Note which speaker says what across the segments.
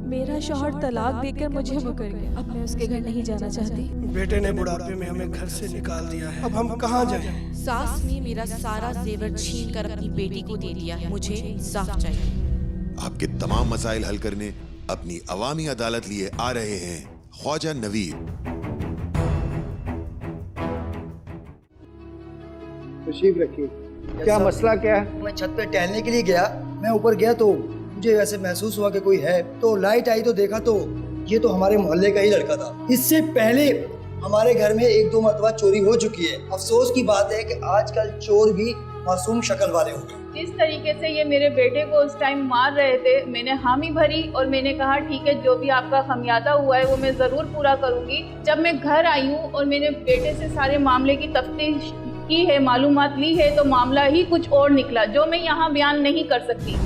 Speaker 1: मेरा शौहर तलाक देकर मुझे मुकर गया। अब मैं उसके घर नहीं जाना चाहती।
Speaker 2: बेटे ने बुढ़ापे में हमें घर से निकाल दिया है, अब हम कहाँ जाएं?
Speaker 3: सास ने मेरा सारा जेवर छीन कर अपनी बेटी को दे दिया है। मुझे इंसाफ चाहिए।
Speaker 4: आपके तमाम मसाइल हल करने अपनी अवामी अदालत लिए आ रहे हैं ख्वाजा नवीद।
Speaker 5: तशरीफ रखिए। क्या मसला क्या है?
Speaker 6: मैं छत पे टहलने के लिए गया, मैं ऊपर गया तो मुझे ऐसे महसूस हुआ कि कोई है, तो लाइट आई तो देखा तो ये तो हमारे मोहल्ले का ही लड़का था। इससे पहले हमारे घर में 1-2 मरतबा चोरी हो चुकी है। अफसोस की बात है कि आजकल चोर भी मासूम शक्ल वाले हो गए।
Speaker 7: जिस तरीके से ये मेरे बेटे को उस टाइम मार रहे थे, मैंने हामी भरी और मैंने कहा ठीक है, जो भी आपका खमियाजा हुआ है वो मैं जरूर पूरा करूंगी। जब मैं घर आई हूँ और मैंने बेटे से सारे मामले की तफ्तीश की है, मालूमात ली है, तो मामला ही कुछ और निकला जो मैं यहाँ बयान नहीं कर सकती।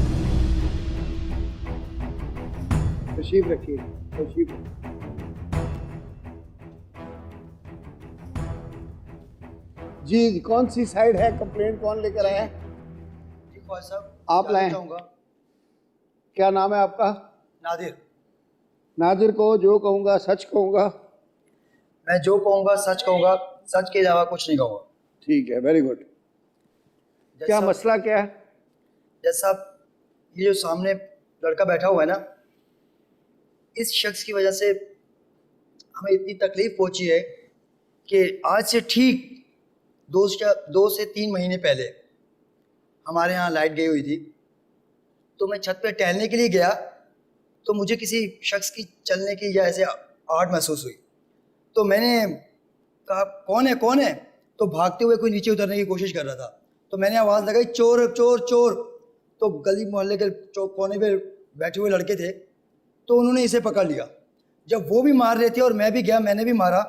Speaker 5: तशरीफ रखिए, तशरीफ। जी, कौन सी साइड है? कंप्लेंट कौन लेकर आया है?
Speaker 6: जी ख्वाजा साहब,
Speaker 5: आप लाए? क्या नाम है आपका?
Speaker 6: नादिर।
Speaker 5: नादिर को जो कहूँगा सच कहूँगा।
Speaker 6: मैं जो कहूँगा सच कहूँगा, सच के अलावा कुछ नहीं कहूँगा।
Speaker 5: ठीक है, वेरी गुड। क्या मसला क्या है?
Speaker 6: जैसा ये जो सामने लड़का बैठा हुआ है ना, इस शख्स की वजह से हमें इतनी तकलीफ पहुंची है कि आज से ठीक 2 से 3 महीने पहले हमारे यहाँ लाइट गई हुई थी, तो मैं छत पे टहलने के लिए गया तो मुझे किसी शख्स की चलने की या ऐसे आहट महसूस हुई। तो मैंने कहा कौन है, तो भागते हुए कोई नीचे उतरने की कोशिश कर रहा था। तो मैंने आवाज़ लगाई चोर चोर चोर। तो गली मोहल्ले के कोने पे बैठे हुए लड़के थे, तो उन्होंने इसे पकड़ लिया। जब वो भी मार रहे थे और मैं भी गया, मैंने भी मारा,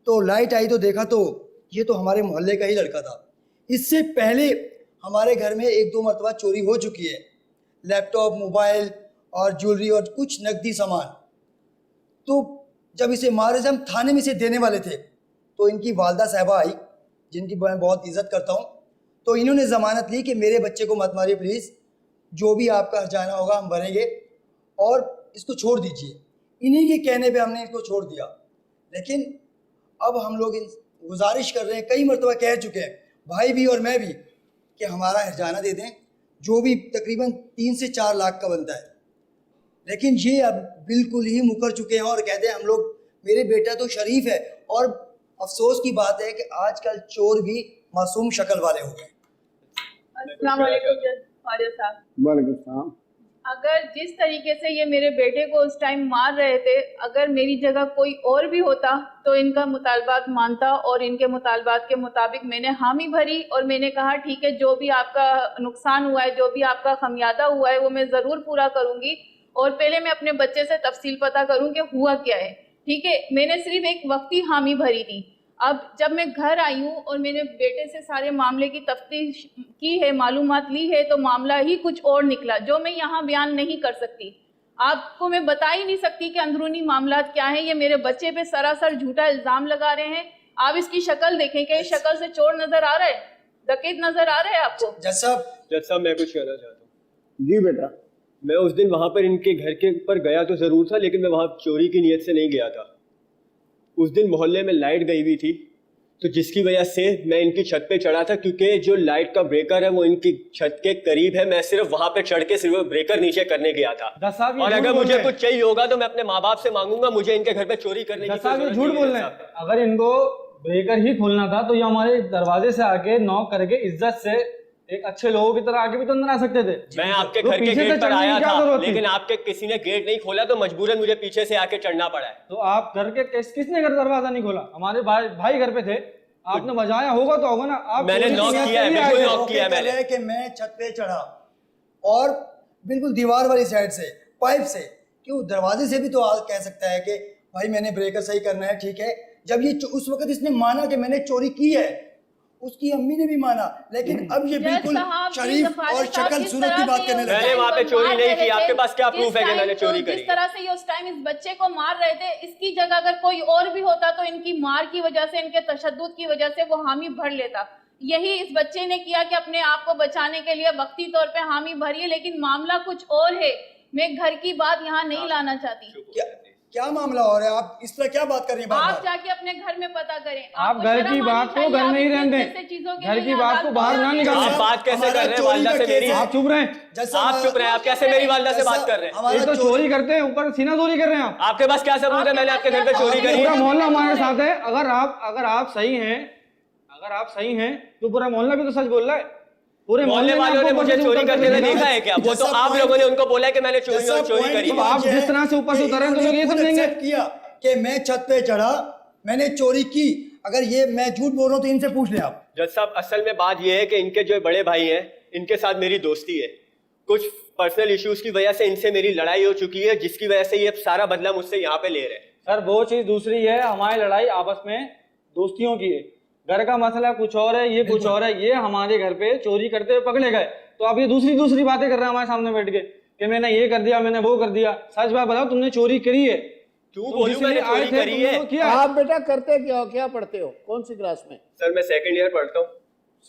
Speaker 6: तो लाइट आई तो देखा तो ये तो हमारे मोहल्ले का ही लड़का था। इससे पहले हमारे घर में 1-2 मरतबा चोरी हो चुकी है, लैपटॉप, मोबाइल और ज्वेलरी और कुछ नकदी सामान। तो जब इसे मारे, जब हम थाने में इसे देने वाले थे, तो इनकी वालदा साहबा आई, जिनकी मैं बहुत इज्जत करता हूँ। तो इन्होंने ज़मानत ली कि मेरे बच्चे को मत मारिए प्लीज़, जो भी आपका हर्जाना होगा हम भरेंगे और इसको छोड़ दीजिए। इन्हीं के कहने पे हमने इसको छोड़ दिया। लेकिन अब हम लोग गुजारिश कर रहे हैं, कई मरतबा कह चुके हैं, भाई भी और मैं भी, कि हमारा हर्जाना दे दें, जो भी तकरीबन 3 से 4 लाख का बनता है। लेकिन ये अब बिल्कुल ही मुकर चुके हैं और कहते हैं हम लोग, मेरे बेटा तो शरीफ है। और अफसोस की बात है कि आजकल चोर भी मासूम शक्ल वाले हो गए।
Speaker 7: अस्सलाम वालेकुम ख्वाजा साहब।
Speaker 5: वालेकुम सलाम।
Speaker 7: अगर जिस तरीके से ये मेरे बेटे को उस टाइम मार रहे थे, अगर मेरी जगह कोई और भी होता तो इनका मुतालबात मानता और इनके मुतालबात के मुताबिक मैंने हामी भरी और मैंने कहा ठीक है, जो भी आपका नुकसान हुआ है, जो भी आपका खमियाजा हुआ है, वो मैं ज़रूर पूरा करूँगी। और पहले मैं अपने बच्चे से तफसील पता करूँ कि हुआ क्या है। ठीक है, मैंने सिर्फ एक वक्ती हामी भरी थी। अब जब मैं घर आई हूँ और मैंने बेटे से सारे मामले की तफ्तीश की है, मालूमात ली है, तो मामला ही कुछ और निकला जो मैं यहाँ बयान नहीं कर सकती। आपको मैं बता ही नहीं सकती कि अंदरूनी मामला क्या है। ये मेरे बच्चे पे सरासर झूठा इल्जाम लगा रहे हैं। आप इसकी शक्ल देखें कि शक्ल से चोर नजर आ रहा है, डकैत नजर आ रहा है आपको?
Speaker 8: जज साहब मैं कुछ कहना चाहता हूँ।
Speaker 5: जी बेटा।
Speaker 8: मैं उस दिन वहाँ पर इनके घर के ऊपर गया तो ज़रूर था, लेकिन मैं वहाँ चोरी की नीयत से नहीं गया था। उस दिन मोहल्ले में लाइट गई हुई थी, तो जिसकी वजह से मैं इनकी छत पे चढ़ा था, क्योंकि जो लाइट का ब्रेकर है वो इनकी छत के करीब है। मैं सिर्फ वहाँ पे चढ़ के सिर्फ ब्रेकर नीचे करने गया था। और अगर मुझे कुछ चाहिए होगा तो मैं अपने माँ बाप से मांगूंगा, मुझे इनके घर पे चोरी करने की
Speaker 9: झूठ बोल रहे हैं। अगर इनको ब्रेकर ही खोलना था तो ये हमारे दरवाजे से आके नॉक करके इज्जत से एक अच्छे लोगों की तरह आगे भी तो अंदर आ सकते थे।
Speaker 8: मैं आपके घर के गेट पर आया था, लेकिन आपके किसी ने गेट नहीं खोला, तो मजबूरन मुझे पीछे से आके चढ़ना पड़ा है।
Speaker 9: तो आप घर के किसने घर दरवाजा नहीं खोला? हमारे भाई घर पे थे, आपने बजाया होगा तो होगा ना। आप
Speaker 8: मैंने नॉक किया है, बिल्कुल नॉक किया है मैंने।
Speaker 6: कि मैं छत पे चढ़ा और बिल्कुल दीवार वाली साइड से, पाइप से, क्यों दरवाजे से भी तो कह सकता है कि भाई मैंने ब्रेकर सही करना है, ठीक है। जब ये उस वक्त इसने माना कि मैंने चोरी की है, उसकी अम्मी ने भी माना, लेकिन अब ये बिल्कुल शरीफ और शक्ल सूरत की बात करने लगा।
Speaker 8: मैंने वहाँ पे चोरी नहीं की। आपके पास क्या प्रूफ है कि मैंने चोरी करी?
Speaker 7: जिस तरह से ये उस टाइम इस बच्चे को मार रहे थे, इसकी जगह अगर कोई और भी होता तो इनकी मार की वजह से, इनके तशद्दुद की वजह से वो हामी भर लेता। यही इस बच्चे ने किया कि अपने आप को बचाने के लिए वक्ती तौर पे हामी भरी है, लेकिन मामला कुछ और है। मैं घर की बात यहाँ नहीं लाना चाहती।
Speaker 6: क्या मामला हो रहा है? आप इस तरह क्या बात कर रही हैं?
Speaker 7: आप
Speaker 6: बार-बार?
Speaker 7: जाके अपने घर में पता करें।
Speaker 9: आप घर की बात को घर में ही रहने दें, घर की बात को बाहर ना निकालें।
Speaker 8: आप बात कैसे कर रहे हैं वालिदा से मेरी?
Speaker 9: आप चुप रहे,
Speaker 8: आप चुप रहे, आप कैसे मेरी वालिदा से बात कर रहे हैं?
Speaker 9: ये तो चोरी करते हैं, ऊपर सीना चोरी कर रहे हैं आप।
Speaker 8: आपके पास क्या सबूत है मैंने आपके घर पे चोरी करी?
Speaker 9: पूरा मोहल्ला हमारे साथ है। अगर आप सही हैं तो पूरा मोहल्ला भी तो सच बोल रहा है। पूरे
Speaker 8: मोहल्ले वालों ने मुझे चोरी करते हुए देखा है क्या? वो तो आप लोगों ने उनको बोला है कि मैंने चोरी करी।
Speaker 9: आप जिस तरह से ऊपर से उतर रहे हैं तो लोग ये समझेंगे
Speaker 6: किया कि मैं छत पे चढ़ा, मैंने चोरी की। अगर ये मैं झूठ बोल रहा हूँ तो इनसे पूछ ले आप।
Speaker 8: जज साहब, असल में बात ये है कि इनके जो बड़े भाई हैं, इनके साथ मेरी दोस्ती है। कुछ पर्सनल इश्यूज की वजह से इनसे मेरी लड़ाई हो चुकी है, जिसकी वजह से ये सारा बदला मुझसे यहाँ पे ले रहे हैं।
Speaker 9: सर वो चीज दूसरी है, हमारी लड़ाई आपस में दोस्तियों की है। घर का मसला कुछ और है, ये कुछ और है। ये हमारे घर पे चोरी करते हुए पकड़े गए तो आप ये दूसरी बातें कर रहे हैं हमारे सामने बैठ के कि मैंने ये कर दिया, मैंने वो कर दिया। सच बात बताओ, तुमने चोरी करी है?
Speaker 8: क्यों बोलूं मैंने चोरी करी है?
Speaker 5: आप बेटा करते क्या हो, क्या पढ़ते हो, कौन सी क्लास में?
Speaker 8: सर मैं सेकंड ईयर पढ़ता हूँ।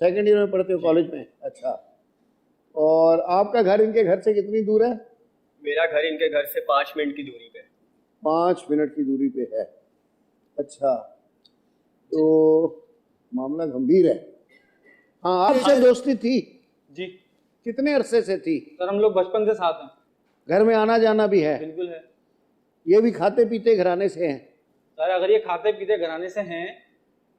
Speaker 5: सेकंड ईयर में पढ़ते हो कॉलेज में? अच्छा। और आपका घर इनके घर से कितनी दूर है?
Speaker 8: मेरा घर इनके घर से 5 मिनट की दूरी पे।
Speaker 5: 5 मिनट की दूरी पे है। अच्छा, तो मामला गंभीर है। हाँ, आपसे दोस्ती थी
Speaker 9: जी।
Speaker 5: कितने अरसे से थी?
Speaker 9: सर हम लोग बचपन से साथ हैं।
Speaker 5: घर में आना जाना भी है?
Speaker 9: बिल्कुल है।
Speaker 5: ये भी खाते पीते घराने से हैं?
Speaker 9: सर अगर ये खाते पीते घराने से हैं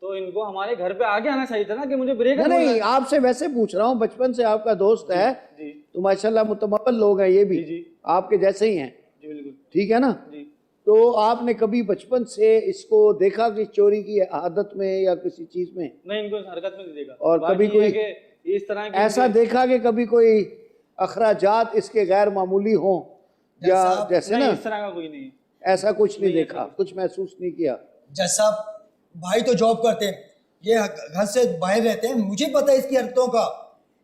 Speaker 9: तो इनको हमारे घर पे आगे आना चाहिए था ना कि मुझे ब्रेक।
Speaker 5: नहीं, आपसे वैसे पूछ रहा हूँ, बचपन से आपका दोस्त है
Speaker 9: जी।
Speaker 5: तो माशाल्लाह मुतमक्कल लोग हैं, ये भी
Speaker 9: जी।
Speaker 5: आपके जैसे ही हैं।
Speaker 9: जी बिल्कुल।
Speaker 5: ठीक है ना
Speaker 9: जी।
Speaker 5: तो आपने कभी बचपन से इसको देखा कि चोरी की आदत में या किसी चीज में?
Speaker 9: नहीं, इनको इस हरकत में नहीं देखा।
Speaker 5: और
Speaker 9: बात
Speaker 5: कभी
Speaker 9: ये
Speaker 5: कोई
Speaker 9: है कि इस तरह की
Speaker 5: ऐसा देखा कि कभी कोई अखराजात इसके गैर मामूली हों या जैसे ना?
Speaker 9: इस तरह का कोई नहीं है।
Speaker 5: ऐसा कुछ नहीं देखा, कुछ महसूस नहीं किया?
Speaker 6: जैसा भाई तो जॉब करते हैं, ये घर से बाहर रहते हैं। मुझे पता है इसकी हरकतों का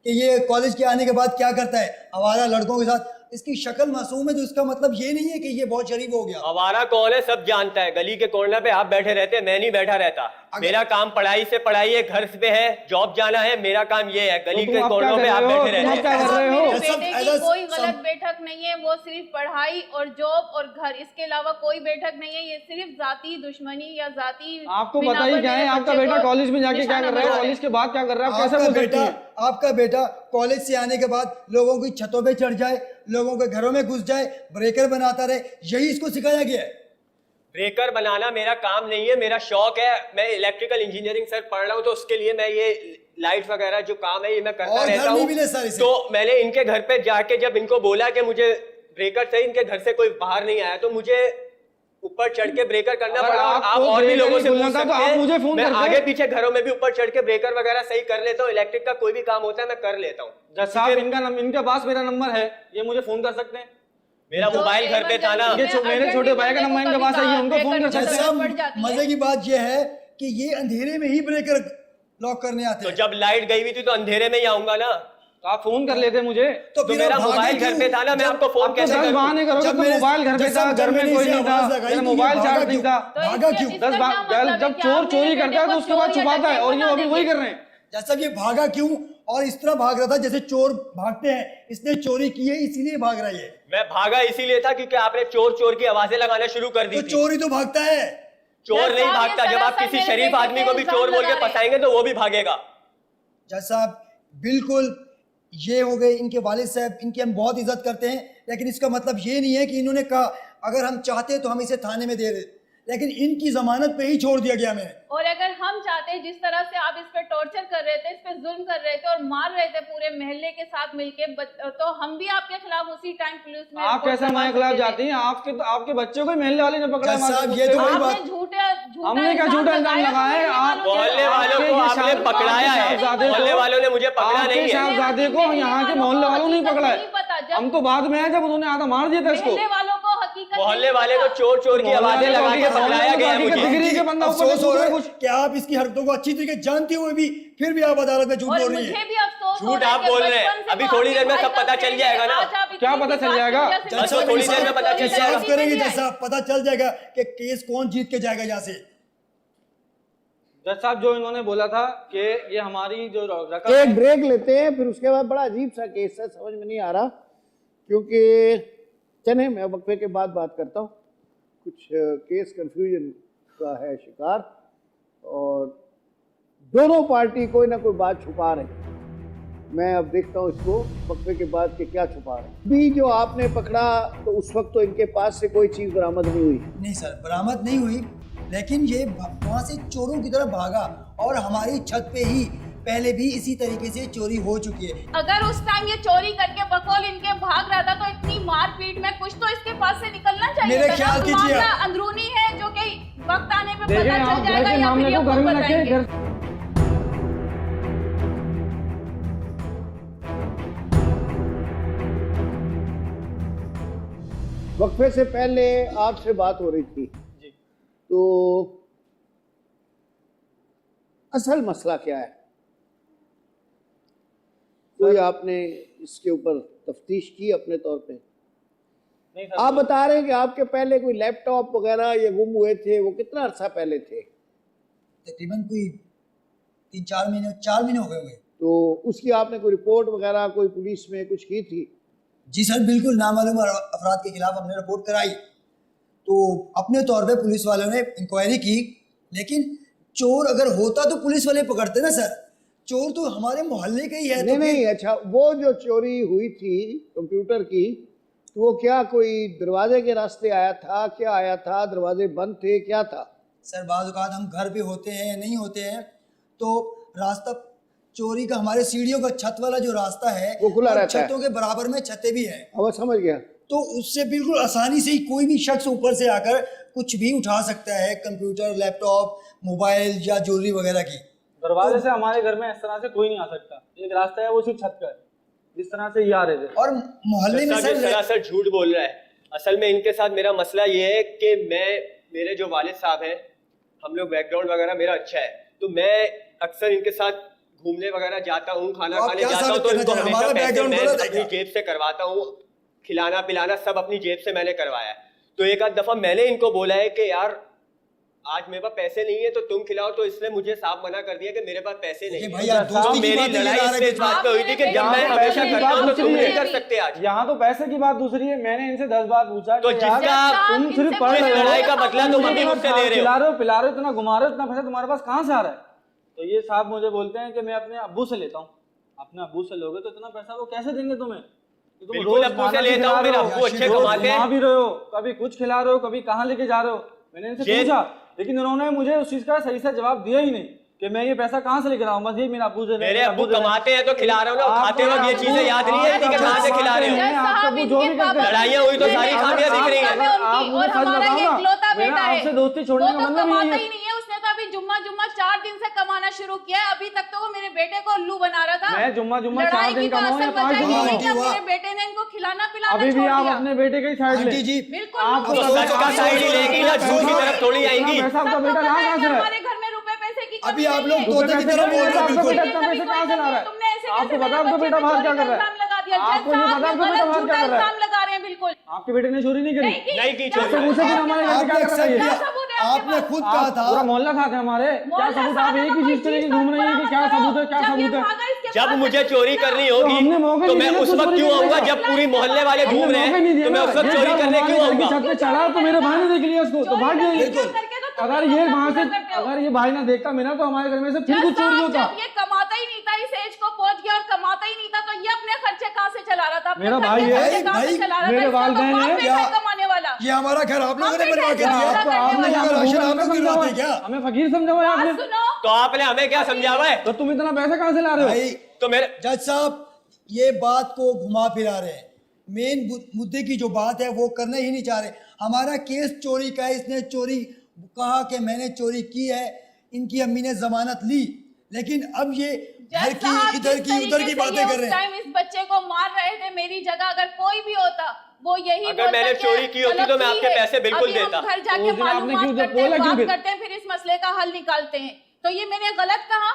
Speaker 6: कि ये कॉलेज के आने के बाद क्या करता है आवारा लड़कों के साथ। इसकी शक्ल मासूम है तो इसका मतलब ये नहीं है कि ये बहुत शरीफ हो गया।
Speaker 8: आवारा कौन है सब जानता है। गली के कॉर्नर पे आप बैठे रहते हैं, मैं नहीं बैठा रहता। मेरा काम पढ़ाई से पढ़ाई है, घर पे है, जॉब जाना है, मेरा काम ये है। गली के कॉर्नर पे आप बैठे रहते हैं।
Speaker 7: मेरे बेटे की कोई गलत बैठक नहीं है, वो सिर्फ पढ़ाई और जॉब और घर, इसके अलावा कोई बैठक नहीं है। ये सिर्फ जाती दुश्मनी या जाती।
Speaker 9: आपको पता ही क्या है, आपका बेटा कॉलेज में जाके क्या कर रहा है, कॉलेज के बाद क्या कर रहा है, आप कैसे बोल सकती हैं?
Speaker 6: आपका बेटा कॉलेज से आने के बाद लोगों की छतों पे चढ़ जाए, लोगों के घरों में घुस जाए, ब्रेकर बनाता रहे, यही इसको सिखाया गया है।
Speaker 8: ब्रेकर बनाना मेरा काम नहीं है, मेरा शौक है। मैं इलेक्ट्रिकल इंजीनियरिंग सर पढ़ रहा हूँ, तो उसके लिए मैं ये लाइट वगैरह जो काम है ये मैं करता रहता हूँ। तो मैंने इनके घर पे जाके जब इनको बोला कि मुझे ब्रेकर चाहिए, इनके घर से कोई बाहर नहीं आया, तो मुझे ऊपर चढ़ के ब्रेकर करना पड़ा। आप और भी लोगों से पूछ सकते हैं, मुझे फोन मैं आगे पीछे घरों में भी ऊपर चढ़ के ब्रेकर वगैरह सही कर लेता हूँ। इलेक्ट्रिक का कोई भी काम होता है मैं कर लेता हूँ।
Speaker 9: जज साहब इनके पास मेरा नंबर है, ये मुझे फोन कर सकते हैं।
Speaker 8: मेरा मोबाइल घर पे था ना।
Speaker 9: मेरे छोटे भाई का नंबर इनके पास है, ये उनको फोन कर सकते हैं।
Speaker 6: मजे की बात ये है कि ये अंधेरे में ही ब्रेकर लॉक करने आते हैं।
Speaker 8: तो जब लाइट गई हुई थी तो अंधेरे में ही आऊंगा ना।
Speaker 9: तो आप फोन कर लेते मुझे।
Speaker 8: तो मेरा मोबाइल घर पे था ना, मैं आपको फोन कैसे करूं?
Speaker 9: बहाने करोगे तो मोबाइल घर पे था, घर में कोई नहीं था, मेरा मोबाइल चार्ज नहीं था।
Speaker 6: भागा क्यों?
Speaker 9: जब चोर चोरी करता है तो उसके बाद छुपाता है, और ये अभी वही कर रहे हैं।
Speaker 6: जैसा ये भागा क्यों और इस तरह भाग रहा था जैसे चोर भागते हैं, इसने चोरी की है इसीलिए भाग रहा है।
Speaker 8: मैं भागा इसीलिए था क्योंकि आपने चोर चोर की आवाजें लगाना शुरू कर दी।
Speaker 6: तो चोर ही तो भागता है।
Speaker 8: चोर नहीं भागता। जब आप किसी शरीफ आदमी को भी चोर बोल के फंसाएंगे तो वो भी भागेगा।
Speaker 6: जैसा बिल्कुल ये हो गए इनके वालिद साहब, इनकी हम बहुत इज्जत करते हैं, लेकिन इसका मतलब ये नहीं है कि इन्होंने कहा अगर हम चाहते तो हम इसे थाने में दे दें, लेकिन इनकी जमानत पे ही छोड़ दिया गया मैंने।
Speaker 7: और अगर हम चाहते, जिस तरह से आप इस पे टॉर्चर कर रहे थे, इस पे जुल्म कर रहे थे और मार रहे थे पूरे मोहल्ले के साथ मिलके, तो हम भी आपके खिलाफ उसी टाइम पुलिस में।
Speaker 9: आप कैसे हमारे खिलाफ जाती हैं? आपके बच्चे को मोहल्ले वाले ने पकड़ा।
Speaker 6: ये तो बड़ी बात।
Speaker 9: हमने क्या झूठा इल्जाम लगाया है? आप
Speaker 8: मोहल्ले वालों को आपने पकड़ाया है, मोहल्ले वालों ने मुझे पकड़ा नहीं है।
Speaker 9: साहबजादे को यहाँ के मोहल्ले वालों ने पकड़ा है, हम तो बाद में आए जब उन्होंने आधा मार दिया था इसको।
Speaker 8: मोहल्ले वाले को चोर चोर की आवाजें लगा के पकड़ाया गया है मुझे।
Speaker 6: अफसोस हो रहा है कि आप इसकी हरकतों को अच्छी तरीके जानते हुए भी फिर भी आप अदालत में झूठ बोल रही हैं।
Speaker 8: झूठ आप बोल रहे हैं। अभी थोड़ी देर में सब पता चल जाएगा ना।
Speaker 9: क्या पता चल जाएगा?
Speaker 8: थोड़ी देर में पता चल जाएगा।
Speaker 6: करेंगे जैसा पता चल जाएगा कि केस कौन जीत के जाएगा यहाँ से।
Speaker 9: जज साहब जो इन्होंने बोला था कि ये हमारी जो रकम।
Speaker 5: एक ब्रेक लेते हैं, फिर उसके बाद बड़ा अजीब सा केस है, समझ में नहीं आ रहा, क्योंकि चले, मैं वक्फे के बाद बात करता हूँ। कुछ केस कंफ्यूजन का है शिकार और दोनों पार्टी कोई ना कोई बात छुपा रहे हैं। मैं अब देखता हूँ इसको वक्फे के बाद के क्या छुपा रहे हैं। अभी जो आपने पकड़ा तो उस वक्त तो इनके पास से कोई चीज़ बरामद नहीं हुई।
Speaker 6: नहीं सर, बरामद नहीं हुई, लेकिन ये वहाँ से चोरों की तरफ भागा और हमारी छत पे ही पहले भी इसी तरीके से चोरी हो चुकी है।
Speaker 7: अगर उस टाइम ये चोरी करके बकौल इनके भाग रहा था तो इतनी मारपीट में कुछ तो इसके पास से निकलना चाहिए।
Speaker 6: मेरे ख्याल कीजिए,
Speaker 7: मामला अंदरूनी है जो कि वक्त आने पे
Speaker 9: देखिए,
Speaker 7: पता
Speaker 9: आप
Speaker 7: चल जाएगा
Speaker 9: घर के
Speaker 7: या
Speaker 9: मामले
Speaker 7: फिर
Speaker 9: को
Speaker 7: ये
Speaker 9: घर में
Speaker 7: खुद
Speaker 9: रखें।
Speaker 7: बताएंगे।
Speaker 9: घर
Speaker 5: वक्फे से पहले आपसे बात हो रही थी
Speaker 9: जी।
Speaker 5: तो असल मसला क्या है? कोई आपने इसके ऊपर तफ्तीश की अपने तौर पे?
Speaker 9: नहीं सर,
Speaker 5: आप बता रहे हैं कि आपके पहले कोई लैपटॉप वगैरह ये गुम हुए थे, वो कितना अर्सा पहले थे?
Speaker 6: तकरीबन कोई 4 महीने हो गए होंगे।
Speaker 5: तो उसकी आपने कोई रिपोर्ट वगैरह कोई पुलिस में कुछ की थी?
Speaker 6: जी सर, बिल्कुल नामालूम अफराद के खिलाफ हमने रिपोर्ट कराई। तो अपने तौर पे पुलिस वालों ने इंक्वायरी की, लेकिन चोर अगर होता तो पुलिस वाले पकड़ते ना सर। चोर तो हमारे मोहल्ले का ही है।
Speaker 5: नहीं
Speaker 6: तो
Speaker 5: नहीं, अच्छा, वो जो चोरी हुई थी कंप्यूटर की, तो वो क्या कोई दरवाजे के रास्ते आया था? क्या आया था? दरवाजे बंद थे? क्या था?
Speaker 6: सर बाज़ औक़ात हम घर पे होते हैं, नहीं होते हैं, तो रास्ता चोरी का हमारे सीढ़ियों का छत वाला जो रास्ता है
Speaker 5: वो खुला
Speaker 6: और
Speaker 5: रहता है।
Speaker 6: छतों के बराबर में छतें भी हैं,
Speaker 5: अब समझ गया।
Speaker 6: तो उससे बिल्कुल आसानी से ही कोई भी शख्स ऊपर से आकर कुछ भी उठा सकता है, कंप्यूटर, लैपटॉप, मोबाइल या ज्वेलरी वगैरह की।
Speaker 9: दरवाजे से हमारे घर में इस तरह से कोई नहीं आ सकता। एक रास्ता है वो सिर्फ छत का है, जिस तरह से ये आ रहे थे।
Speaker 6: और मोहल्ले में
Speaker 8: सर सरासर झूठ बोल रहा है। असल में इनके साथ मेरा मसला ये है कि मेरे जो वालिद साहब हैं, हम लोग बैकग्राउंड वगैरह मेरा अच्छा है, तो मैं अक्सर इनके साथ घूमने वगैरह जाता हूँ, खाना
Speaker 6: तो आप
Speaker 8: खाने
Speaker 6: क्या
Speaker 8: जाता हूँ,
Speaker 6: साबित
Speaker 8: तो
Speaker 6: करना
Speaker 8: इनको
Speaker 6: चाह रहे हैं?
Speaker 8: हमेशा
Speaker 6: हमारा
Speaker 8: पैसे
Speaker 6: background
Speaker 8: मैं
Speaker 6: गलत है
Speaker 8: अपनी
Speaker 6: क्या?
Speaker 8: जेब से करवाता हूँ, खिलाना पिलाना सब अपनी जेब से मैंने करवाया है। तो एक आध दफा मैंने इनको बोला है कि यार आज मेरे पास पैसे नहीं है तो तुम खिलाओ, तो इसने मुझे साफ मना कर दिया कि मेरे पास पैसे नहीं
Speaker 6: भाई
Speaker 8: है।
Speaker 6: यार,
Speaker 8: तो
Speaker 6: दोस्ती की
Speaker 8: मेरी
Speaker 6: बात
Speaker 8: लड़ाई
Speaker 6: नहीं
Speaker 8: इस बात पे हुई थी कि जब मैं
Speaker 9: यहाँ
Speaker 8: हमेशा
Speaker 9: पैसे की
Speaker 8: करता हूँ तो
Speaker 9: बात
Speaker 8: तुम
Speaker 9: दूसरी
Speaker 8: नहीं
Speaker 9: है।
Speaker 8: कर सकते आज।
Speaker 9: यहाँ तो पैसे की बात दूसरी है। मैंने इनसे 10 बार पूछा
Speaker 8: तो
Speaker 9: कि यार,
Speaker 8: जिसका
Speaker 9: तुम सिर्फ पढ़
Speaker 8: मेरी
Speaker 9: रहे हो,
Speaker 8: लड़ाई का बदला तुम अभी मुझसे ले रहे हो।
Speaker 9: खिला रहे हो, पिला रहे हो, इतना घुमा रहे हो, इतना पैसा तुम्हारे पास कहाँ से आ रहा है? तो ये साहब मुझे बोलते हैं कि मैं अपने अब्बू से लेता हूँ। अपने अब्बू से लोगे तो इतना पैसा वो कैसे देंगे तुम्हें? तो तुम
Speaker 8: बिल्कुल
Speaker 9: रोज
Speaker 8: अब्बू
Speaker 9: खाना
Speaker 8: से
Speaker 9: भी
Speaker 8: लेता
Speaker 9: खिला
Speaker 8: हूँ,
Speaker 9: रहे
Speaker 8: मेरे
Speaker 9: हो,
Speaker 8: अब्बू अच्छे
Speaker 9: रोज
Speaker 8: कमाते हैं।
Speaker 9: घुमा भी रहे हो, कभी कुछ खिला रहे हो, कभी कहाँ लेके जा रहे हो। मैंने इनसे पूछा, लेकिन उन्होंने मुझे उस चीज का सही से जवाब दिया ही नहीं कि मैं ये पैसा कहाँ से लेकर आऊँ। बस ये मेरा अब्बू से
Speaker 8: मेरे अब्बू कमाते हैं तो खिला रहे हो ना, खाते वक्त ये चीजें याद नहीं है कि कहाँ से खिला रहे हो। लड़ाइयाँ हुई तो सारी खामियां दिख रही हैं।
Speaker 7: और हमारा ये इकलौता बेटा है,
Speaker 9: आपसे दोस्ती छोड़ने
Speaker 7: वो
Speaker 9: का
Speaker 7: तो
Speaker 9: मतलब
Speaker 7: कमाता
Speaker 9: यही
Speaker 7: ही
Speaker 9: है।
Speaker 7: नहीं है। उसने तो अभी जुम्मा 4 दिन से कमाना शुरू किया है। अभी तक तो वो मेरे बेटे को उल्लू बना रहा था।
Speaker 9: मैं जुम्मा 4
Speaker 7: लड़ाई
Speaker 9: दिन
Speaker 7: की तो
Speaker 9: कमाऊं या
Speaker 7: असल
Speaker 9: 5
Speaker 7: वजह
Speaker 9: दिन
Speaker 7: ये है
Speaker 9: कमाऊं।
Speaker 7: कि अब मेरे बेटे ने इनको खिलाना पिलाना
Speaker 9: अभी भी
Speaker 7: छोड़
Speaker 9: आप
Speaker 7: दिया।
Speaker 9: अपने बेटे का ही साइड
Speaker 6: आंटी
Speaker 9: ले।
Speaker 6: जी,
Speaker 7: बिल्कुल
Speaker 9: आपको
Speaker 7: बिल्कुल।
Speaker 8: तो सच का साइड ही लेगी ना, झूठ की तरफ थोड़ी आएंगी।
Speaker 9: पैसा आपका
Speaker 7: सबको
Speaker 9: बेटा
Speaker 7: पता
Speaker 9: ला
Speaker 7: है
Speaker 9: कहाँ
Speaker 7: कि
Speaker 9: से रहा है?
Speaker 7: हमारे घर में रुपए पैसे की कमी
Speaker 6: अभी आप
Speaker 7: नहीं
Speaker 6: लोग
Speaker 7: है।
Speaker 6: तोते की तरह बोल रहे हो।
Speaker 9: आपका
Speaker 6: बिल्कुल
Speaker 9: बेटा इतना पैसे कहाँ से ला रहा है?
Speaker 7: तुमने ऐसे
Speaker 9: आपको
Speaker 7: कैसे
Speaker 9: पता है
Speaker 7: मेरे
Speaker 9: आपका
Speaker 7: बच्चे
Speaker 9: बेटा
Speaker 7: पे
Speaker 9: बाहर क्या
Speaker 7: चोरी
Speaker 9: कर
Speaker 7: का
Speaker 9: रहा है?
Speaker 7: इल्जाम लगा दिया।
Speaker 9: आपको ये
Speaker 7: जज
Speaker 9: पता है
Speaker 7: साहब
Speaker 9: आपका बेटा
Speaker 7: गलत
Speaker 9: बाहर
Speaker 7: झूठा
Speaker 9: क्या कर रहा है?
Speaker 7: इल्जाम लगा रहे हैं। बिल्कुल
Speaker 9: आपके बेटे ने चोरी नहीं करी।
Speaker 8: नहीं की
Speaker 7: क्या
Speaker 8: चोरी।
Speaker 7: सबूत
Speaker 9: मुझसे
Speaker 7: है?
Speaker 9: फिर हमारे घर में क्या
Speaker 6: आपने
Speaker 9: कर
Speaker 6: एक्सेप्ट
Speaker 9: रही
Speaker 6: किया,
Speaker 9: है?
Speaker 7: क्या सबूत है आपके
Speaker 6: आपने
Speaker 7: पास?
Speaker 6: खुद कहा था।
Speaker 9: पूरा मोहल्ला था हमारे। क्या सबूत? आप एक ही चीज के लिए घूम रही है कि क्या सबूत है, क्या सबूत है?
Speaker 8: जब मुझे चोरी करनी होगी
Speaker 9: हमने मौका
Speaker 8: तो
Speaker 9: नहीं
Speaker 8: मैं
Speaker 9: दिया
Speaker 8: उस
Speaker 9: तो
Speaker 8: वक्त
Speaker 9: चोरी
Speaker 8: क्यों
Speaker 9: करने
Speaker 8: आऊंगा
Speaker 9: का।
Speaker 8: जब पूरी मोहल्ले वाले घूम रहे
Speaker 9: मौका नहीं
Speaker 8: हैं,
Speaker 9: दिया
Speaker 8: तो मैं
Speaker 9: ना।
Speaker 8: उस वक्त
Speaker 9: ये
Speaker 8: चोरी
Speaker 9: जब
Speaker 8: करने
Speaker 9: हमारे
Speaker 8: क्यों
Speaker 9: घर की
Speaker 8: आऊंगा?
Speaker 9: छत पे चढ़ा तो मेरे भाई ने देख लिया उसको, तो भाग गया। अगर ये वहां से अगर ये भाई ना देखता मेरा तो हमारे घर में से फिर कुछ चोरी होता।
Speaker 7: जब ये कमाता ही नहीं था, इस एज को पहुंच गया और कमाता ही नहीं था, तो ये अपने खर्चे कहाँ से चला रहा था? अपने
Speaker 9: मेरा
Speaker 7: खर्चे
Speaker 9: भाई है,
Speaker 7: खर्चे कहाँ से
Speaker 6: भाई,
Speaker 7: चला रहा था?
Speaker 9: मेरे
Speaker 7: इसका तो
Speaker 9: वालिदैन
Speaker 7: बाप
Speaker 9: है।
Speaker 7: बेटा है
Speaker 6: क्या-
Speaker 7: कमाने वाला।
Speaker 6: ये हमारा घर आप लोगों ने
Speaker 7: हमने
Speaker 6: बनवा के
Speaker 7: कैसे
Speaker 6: दिया।
Speaker 7: आपको
Speaker 6: आप लोगों का राशन आप लोग गिरवाते क्या?
Speaker 9: हमें फकीर समझा हुआ है
Speaker 7: बात
Speaker 9: आपने।
Speaker 7: सुनो,
Speaker 8: तो आपने हमें क्या समझा हुआ है?
Speaker 9: तो तुम इतना पैसा कहाँ से ला रहे हो?
Speaker 6: भाई
Speaker 8: तो मेरे
Speaker 6: जज साहब, ये बात को घुमा फिरा रहे हैं। मेन मुद्दे की जो बात है वो करना ही नहीं चाह रहे। हमारा केस चोरी का है, इसने चोरी कहा कि मैंने चोरी की है, इनकी अम्मी ने जमानत ली, लेकिन अब ये घर
Speaker 7: जज
Speaker 6: की
Speaker 7: साहब,
Speaker 6: इधर
Speaker 7: जिस
Speaker 6: की उधर
Speaker 7: तरीके
Speaker 6: की
Speaker 7: से
Speaker 6: बातें
Speaker 7: ये
Speaker 6: कर
Speaker 7: उस
Speaker 6: रहे हैं।
Speaker 7: टाइम इस बच्चे को मार रहे थे, मेरी जगह अगर कोई भी होता वो यही
Speaker 8: अगर
Speaker 7: बोलता
Speaker 8: मैंने
Speaker 7: कि
Speaker 8: चोरी की होती तो मैं
Speaker 7: गलती
Speaker 8: आपके
Speaker 7: है।
Speaker 8: पैसे बिल्कुल
Speaker 7: अभी हम
Speaker 8: देता।
Speaker 7: घर
Speaker 9: तो
Speaker 7: जाके
Speaker 9: उस दिन आपने
Speaker 7: मालूमात
Speaker 9: क्यों
Speaker 7: करते हैं,
Speaker 9: बोला क्यों
Speaker 7: बात
Speaker 9: फिर?
Speaker 7: करते हैं, फिर इस मसले का हल निकालते हैं। तो ये मैंने गलत कहा?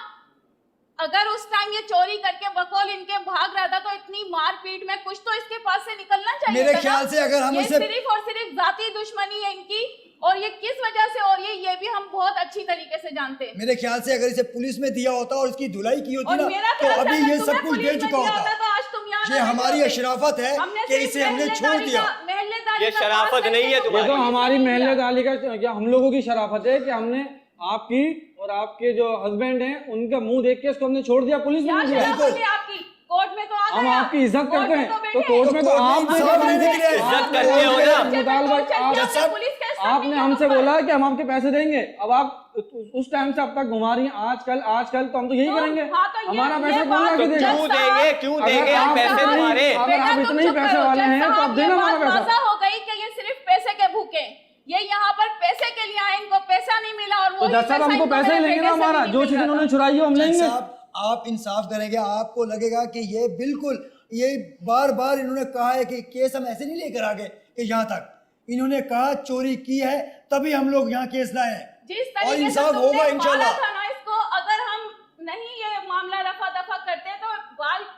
Speaker 7: अगर उस टाइम ये चोरी करके बकौल इनके भाग रहा था तो इतनी मारपीट में कुछ तो इसके पास से निकलना चाहिए
Speaker 6: मेरे
Speaker 7: था ना।
Speaker 6: ख्याल से अगर हम
Speaker 7: ये
Speaker 6: इसे
Speaker 7: सिर्फ और सिर्फ जाती दुश्मनी है इनकी, और ये किस वजह से हो रही है ये भी हम बहुत अच्छी तरीके से जानते हैं।
Speaker 6: मेरे ख्याल से अगर इसे पुलिस में दिया होता और उसकी धुलाई की होती
Speaker 7: और
Speaker 6: ना
Speaker 7: मेरा
Speaker 6: तो
Speaker 7: ख्याल
Speaker 6: अभी
Speaker 7: से
Speaker 6: ये
Speaker 7: अगर
Speaker 6: सब
Speaker 7: तुम्हें
Speaker 6: कुछ दे
Speaker 7: पुलिस में
Speaker 6: चुका
Speaker 7: दिया
Speaker 6: होता।
Speaker 7: तो आज तुम यहाँ
Speaker 6: ये
Speaker 7: ना
Speaker 6: हमारी
Speaker 7: बैठे होते।
Speaker 6: अशराफत है
Speaker 7: हमने
Speaker 6: कि
Speaker 7: सिर्फ
Speaker 6: इसे हमने छोड़
Speaker 7: महल्लेदारी
Speaker 6: दिया।
Speaker 7: का- महल्लेदारी आने का
Speaker 8: शराफत
Speaker 7: साहस
Speaker 8: नहीं है
Speaker 7: कैसे
Speaker 8: तुम्हारी।
Speaker 9: ये तो
Speaker 7: होगा?
Speaker 9: हमारी महल्लेदारी का क्या हम लोगों की शराफत है कि हमने आपकी और आपके जो हस्बैंड हैं उनका मुंह देख के उसको हमने छोड़ दिया, पुलिस में
Speaker 7: क्या
Speaker 9: नहीं दिया।
Speaker 7: शराफत है आपकी? कोर्ट में तो आ
Speaker 9: हम
Speaker 7: गए आप।
Speaker 9: आपकी इज्जत
Speaker 7: कोर्ट
Speaker 9: करते
Speaker 7: में
Speaker 9: हैं
Speaker 7: तो
Speaker 9: तो
Speaker 7: बैठे।
Speaker 9: कोर्ट में तो आप
Speaker 6: इंसाफ लेने के लिए
Speaker 8: इज्जत करते हो ना।
Speaker 9: आपने हमसे बोला कि हम आपके पैसे देंगे, अब आप उस टाइम से अब तक घुमा रही हैं, आजकल तो हम तो यही करेंगे।
Speaker 7: हाँ, तो ये
Speaker 9: हमारा पैसा कौन
Speaker 7: बात
Speaker 9: लाके देगा?
Speaker 8: क्यों देंगे
Speaker 9: अगर आप
Speaker 8: पैसे
Speaker 9: इतने ही-
Speaker 8: तुम्हारे?
Speaker 9: अगर आप इतने ही पैसे वाले हैं तो आप देना हमारा पैसा।
Speaker 7: वाज़ा हो गई कि ये सिर्फ पैसे के भूखे हैं। ये यहाँ पर पैसे के लिए आए, इनको पैसा नहीं मिला और
Speaker 9: तो
Speaker 7: वो
Speaker 9: जज साहब हमको पैसे ही लेंगे ना, हमारा जो चीज इन्होंने चुराई है हम
Speaker 6: जज
Speaker 9: लेंगे।
Speaker 6: साहब आप इंसाफ करेंगे, आपको लगेगा कि ये बिल्कुल ये बार बार इन्होंने कहा है कि केस हम ऐसे नहीं लेकर आ गए कि यहाँ तक इन्होंने कहा चोरी की है तभी हम लोग यहाँ केस लाए हैं
Speaker 7: जिस
Speaker 6: और
Speaker 7: तरीके से
Speaker 6: इंसाफ
Speaker 7: तुमने
Speaker 6: होगा
Speaker 7: मारा
Speaker 6: इंशाल्लाह।
Speaker 7: था ना इसको, अगर हम नहीं ये मामला रफा दफा करते तो